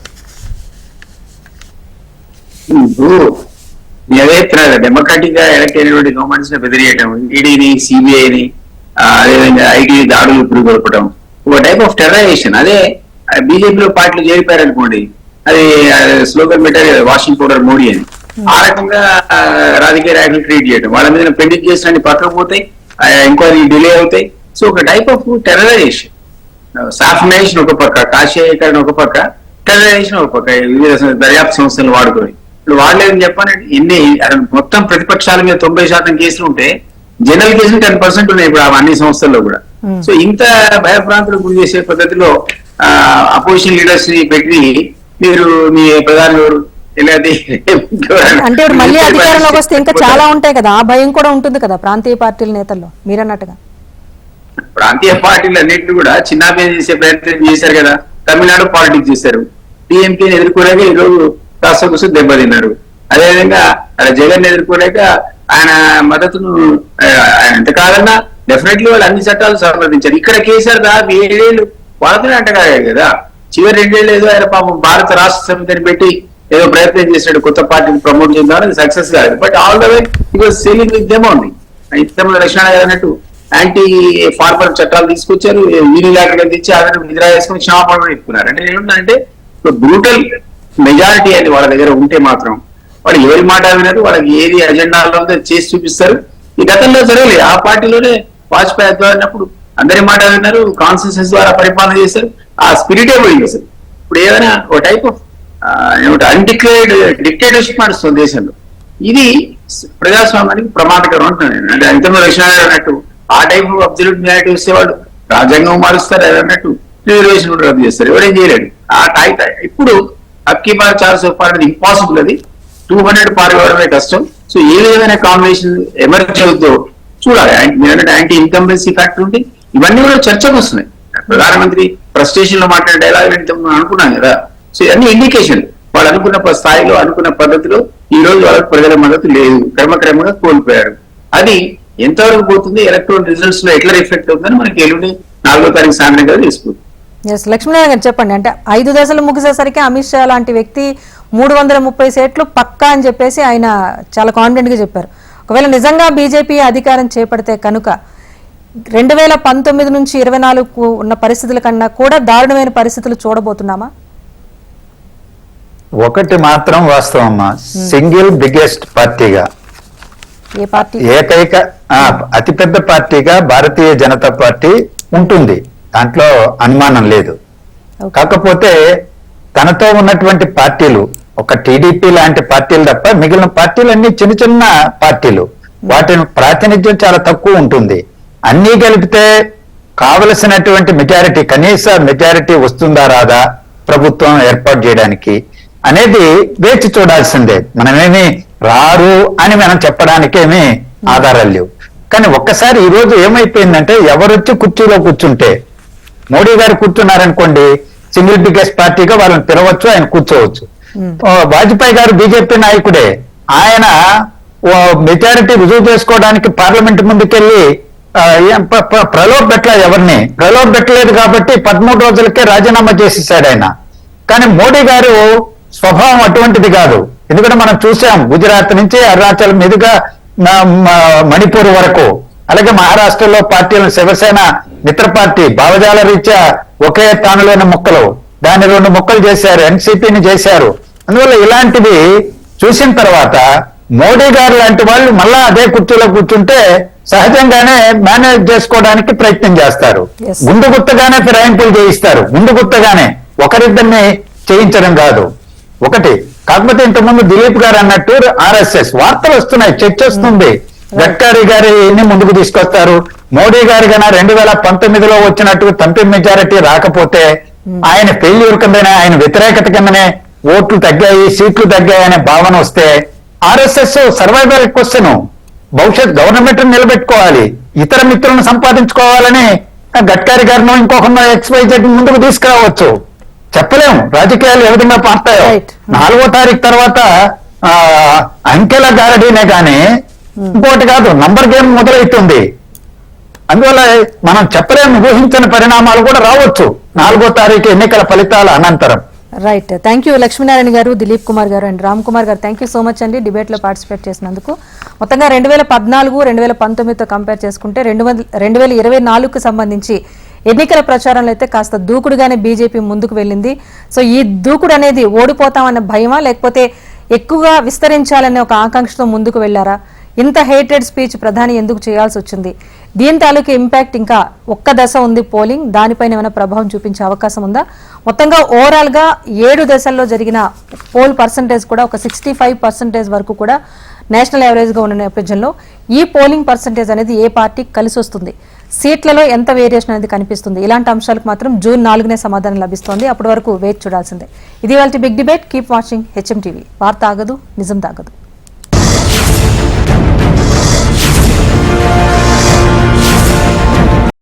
డెమోక్రాటిక్ గా ఎలక్ట్ అయినటువంటి గవర్నమెంట్స్ ని బెదిరియటం, ఈడీని సిబిఐని అదేవిధంగా ఐటీ దాడులు పురుగొల్పడం, ఒక టైప్ ఆఫ్ టెర్రరైజేషన్. అదే బీజేపీలో పార్టీలు చేరిపోయారనుకోండి, అది స్లోగన్ పెట్టారు వాషింగ్ పౌడర్ మోడీ అని. ఆ రకంగా రాజకీయ నాయకులు క్రియేట్ చేయడం, వాళ్ళ మీద పెండింగ్ చేసిన పక్కకు పోతాయి, ఎంక్వైరీ డిలే అవుతాయి. సో ఒక టైప్ ఆఫ్ టెర్రరైజేషన్, సాఫ్నైజేషన్ ఒక పక్క, కాషాయీకరణ ఒక పక్క, టెర్రరైజేషన్ ఒక పక్క, వివిధ దర్యాప్తు సంస్థలు వాడుకొని. ఇప్పుడు వాళ్ళేదని చెప్పానంటే ఎన్ని మొత్తం ప్రతిపక్షాల మీద 90% కేసులు ఉంటే జనరల్ కేసులు 10% ఉన్నాయి ఇప్పుడు అన్ని సంస్థల్లో కూడా. సో ఇంత భయభ్రాంతులకు గురి చేసే పద్ధతిలో అపోజిషన్ లీడర్స్ ని పెట్టి మీరు మీ ప్రధాని అంటే మళ్ళీ అధికారంలోకి వస్తే ఇంకా చాలా ఉంటాయి కదా, ఆ భయం కూడా ఉంటుంది కదా ప్రాంతీయ పార్టీల నేతల్లో మీరన్నట్టుగా. ప్రాంతీయ పార్టీలు అన్నింటినీ కూడా చిన్నాభిన్నం చేసే ప్రయత్నం చేశారు కదా. తమిళనాడు పాలిటిక్స్ చేశారు, టీఎంకేని ఎదుర్కోలేక ఈరోజు కాస్త కూర్చొని దెబ్బతిన్నారు. అదేవిధంగా అక్కడ జగన్ ఎదుర్కోలేక ఆయన మద్దతును ఎంత కాదన్నా డెఫినెట్లీ వాళ్ళు అన్ని చట్టాలు సమర్థించారు. ఇక్కడ కేసీఆర్ దాదాపు 7 ఏళ్ళు వాళ్ళతోనే అంటగారు కదా. చివరి 2 ఏళ్ళు ఏదో ఆయన పాపం భారత రాష్ట్ర సమితిని పెట్టి ఏదో ప్రయత్నం చేశాడు కొత్త పార్టీని ప్రమోట్ చేద్దామని, సక్సెస్ కాదు. But all the way it was sailing with them only. ఇంతకుముందు లక్ష్మణ గారు అన్నట్టు యాంటీ ఫార్మర్ చట్టాలు తీసుకొచ్చారు, యూనిలాటరల్ తెచ్చి ఆధారం విద్రా చేసుకుని క్షమాపణ చెప్పుకున్నారు. అంటే ఏమంటే బ్రూటల్ మెజారిటీ అని వాళ్ళ దగ్గర ఉంటే మాత్రం వాళ్ళు ఎవరి మాట వినరు, వాళ్ళకి ఏది అజెండాలో ఉందో చేసి చూపిస్తారు. ఈ గతంలో జరగలేదు. ఆ పార్టీలోనే వాజ్పేయి అధ్వాన్నప్పుడు అందరి మాట విన్నారు, కాన్సెన్సస్ ద్వారా పరిపాలన చేశారు. ఆ స్పిరిటే పోయింది అసలు. ఇప్పుడు ఏదైనా ఒక టైప్ ఆఫ్ ఏమంటే అన్డిక్లేర్డ్ డిక్టేటర్షిప్ నడుస్తుంది దేశంలో. ఇది ప్రజాస్వామ్యానికి ప్రమాదకరం అంటున్నాను నేను. అంటే అంతలో లక్ష్మణ అన్నట్టు ఆ టైప్ ఆఫ్ అబ్సల్యూట్ మెజారిటీ వస్తే వాళ్ళు రాజ్యాంగం మారుస్తారు, అన్నట్టు రిజర్వేషన్ కూడా రద్దు చేస్తారు, ఎవరేం చేయలేడు. ఆ టైప్ ఇప్పుడు అబ్కీ బార్ 400 పార్ అనేది ఇంపాసిబుల్. అది 200 పార్ కావడమే కష్టం. సో ఏ విధమైన కాంబినేషన్ ఎమర్జ్ అవుతుందో చూడాలి. మీరు యాంటీ ఇన్కంబెన్సీ ఫ్యాక్టర్ ఉంటే ఇవన్నీ కూడా చర్చకు వస్తున్నాయి. ప్రధానమంత్రి ఫ్రస్ట్రేషన్ లో మాట్లాడే డైలాగ్ అనుకున్నాం కదా. సో ఇవన్నీ ఇండికేషన్ వాళ్ళు అనుకున్న స్థాయిలో అనుకున్న పద్ధతిలో ఈ రోజు వాళ్ళకి ప్రజల మద్దతు లేదు, క్రమక్రమంగా కోల్పోయారు. అది ఎంతవరకు పోతుంది, ఎలక్ట్రల్ రిజల్ట్స్ లో ఎట్లా రిఫ్లెక్ట్ అవుతుందని మనకి ఎల్లుండి 4వ తారీఖు సాయంత్రం కదా తెలుసుకుంది. లక్ష్మీనారాయణ గారు చెప్పండి. అంటే 5 దశలు ముగిసేసరికి అమిత్ షా లాంటి వ్యక్తి 330 సీట్లు పక్కా అని చెప్పేసి ఆయన చాలా కాన్ఫిడెంట్ గా చెప్పారు. ఒకవేళ నిజంగా బీజేపీ అధికారం చేపడితే కనుక 2019 నుంచి 24 ఉన్న పరిస్థితుల కన్నా కూడా దారుణమైన పరిస్థితులు చూడబోతున్నామా? ఒకటి మాత్రం వాస్తవమ్మా, సింగిల్ బిగ్గెస్ట్ పార్టీగా, ఏ పార్టీ ఏకైక అతిపెద్ద పార్టీగా భారతీయ జనతా పార్టీ ఉంటుంది, దాంట్లో అనుమానం లేదు. కాకపోతే తనతో ఉన్నటువంటి పార్టీలు ఒక టీడీపీ లాంటి పార్టీలు తప్ప మిగిలిన పార్టీలన్నీ చిన్న చిన్న పార్టీలు, వాటి ప్రాతినిధ్యం చాలా తక్కువ ఉంటుంది. అన్నీ కలిపితే కావలసినటువంటి మెజారిటీ, కనీస మెజారిటీ వస్తుందా రాదా ప్రభుత్వం ఏర్పాటు చేయడానికి అనేది వేచి చూడాల్సిందే. మనమేమి రారు అని మనం చెప్పడానికేమీ ఆధారాలు లేవు. కానీ ఒక్కసారి ఈ రోజు ఏమైపోయిందంటే ఎవరొచ్చి కుర్చీలో కూర్చుంటే, మోడీ గారు కూర్చున్నారనుకోండి, సింగిల్ బిగ్గెస్ట్ పార్టీగా వాళ్ళని పిలవచ్చు, ఆయన కూర్చోవచ్చు. వాజ్పేయి గారు బీజేపీ నాయకుడే. ఆయన మెజారిటీ రుజువు చేసుకోవడానికి పార్లమెంట్ ముందుకెళ్లి ప్రలోభ పెట్టలేదు, ఎవరిని ప్రలోభ పెట్టలేదు కాబట్టి 13 రోజులకే రాజీనామా చేసేసాడు ఆయన. కానీ మోడీ గారు స్వభావం అటువంటిది కాదు. ఎందుకంటే మనం చూసాం గుజరాత్ నుంచి అరుణాచల్ మీదుగా మణిపూర్ వరకు, అలాగే మహారాష్ట్రలో పార్టీలను శివసేన మిత్ర పార్టీ భావజాల రీత్యా ఒకే తానులోని ముక్కలు, దాన్ని 2 ముక్కలు చేశారు, ఎన్సీపీని చేశారు. అందువల్ల ఇలాంటివి చూసిన తర్వాత మోడీ గారు లాంటి వాళ్ళు మళ్ళా అదే కుర్చీలో కూర్చుంటే సహజంగానే మేనేజ్ చేసుకోవడానికి ప్రయత్నం చేస్తారు. Yes. ముందు గుత్తగానే ఫిరాయింపులు చేయిస్తారు, ముందు గుత్తగానే, ఒకరిద్దరిని చేయించడం కాదు. ఒకటి కాకపోతే ఇంతకుముందు దిలీప్ గారు అన్నట్టు ఆర్ఎస్ఎస్ వార్తలు వస్తున్నాయి, చర్చ వస్తుంది. గడ్కరీ గారి ఎన్ని ముందుకు తీసుకొస్తారు, మోడీ గారు కన్నా 2019లో వచ్చినట్టు తంపి మెజారిటీ రాకపోతే ఆయన ఫెయిల్యూర్ కిందనే, ఆయన వ్యతిరేకత కిందనే ఓట్లు తగ్గాయి, సీట్లు తగ్గాయి అనే భావన వస్తే ఆర్ఎస్ఎస్ సర్వైవల్ క్వశ్చన్, భవిష్యత్ గవర్నమెంట్ నిలబెట్టుకోవాలి, ఇతర మిత్రులను సంపాదించుకోవాలని గడ్కరీ గారిను ఇంకొక XYZ ముందుకు తీసుకురావచ్చు. చెప్పలేం రాజకీయాలు ఏ విధంగా మారుతాయో. Right. 4వ తారీఖు తర్వాత అంకెల గారడీనే కానీ ఇంకోటి కాదు, నంబర్ గేమ్ మొదలవుతుంది. అందువల్ల మనం చెప్పలేము, ఊహించని పరిణామాలు కూడా రావచ్చు 4వ తారీఖు ఎన్నికల ఫలితాల అనంతరం. రైట్, థ్యాంక్ యూ లక్ష్మీనారాయణ గారు, దిలీప్ కుమార్ గారు అండ్ రామ్ కుమార్ గారు. థ్యాంక్ యూ సో మచ్ అండి డిబేట్ లో పార్టిసిపేట్ చేసినందుకు. మొత్తంగా 2014, 2019తో కంపేర్ చేసుకుంటే 2024కు సంబంధించి ఎన్నికల ప్రచారంలో అయితే కాస్త దూకుడుగానే బీజేపీ ముందుకు వెళ్ళింది. సో ఈ దూకుడు అనేది ఓడిపోతామన్న భయమా, లేకపోతే ఎక్కువగా విస్తరించాలనే ఒక ఆకాంక్షతో ముందుకు వెళ్లారా? ఇంత హేటెడ్ స్పీచ్ ప్రధాని ఎందుకు చేయాల్సి వచ్చింది? దీని తాలూకు ఇంపాక్ట్ ఇంకా ఒక్క దశ ఉంది పోలింగ్, దానిపైన ఏమైనా ప్రభావం చూపించే అవకాశం ఉందా? మొత్తంగా ఓవరాల్ గా 7 దశల్లో జరిగిన పోల్ పర్సంటేజ్ కూడా ఒక 65% వరకు కూడా నేషనల్ యావరేజ్ గా ఉన్న నేపథ్యంలో ఈ పోలింగ్ పర్సంటేజ్ అనేది ఏ పార్టీకి కలిసి వస్తుంది, సీట్లలో ఎంత వేరియేషన్ అనేది కనిపిస్తుంది, ఇలాంటి అంశాలకు మాత్రం జూన్ 4నే సమాధానం లభిస్తోంది. అప్పటి వరకు వేచి చూడాల్సిందే. ఇది వాళ్ళ big debate. Keep watching HM TV. వార్త ఆగదు, నిజం తాగదు.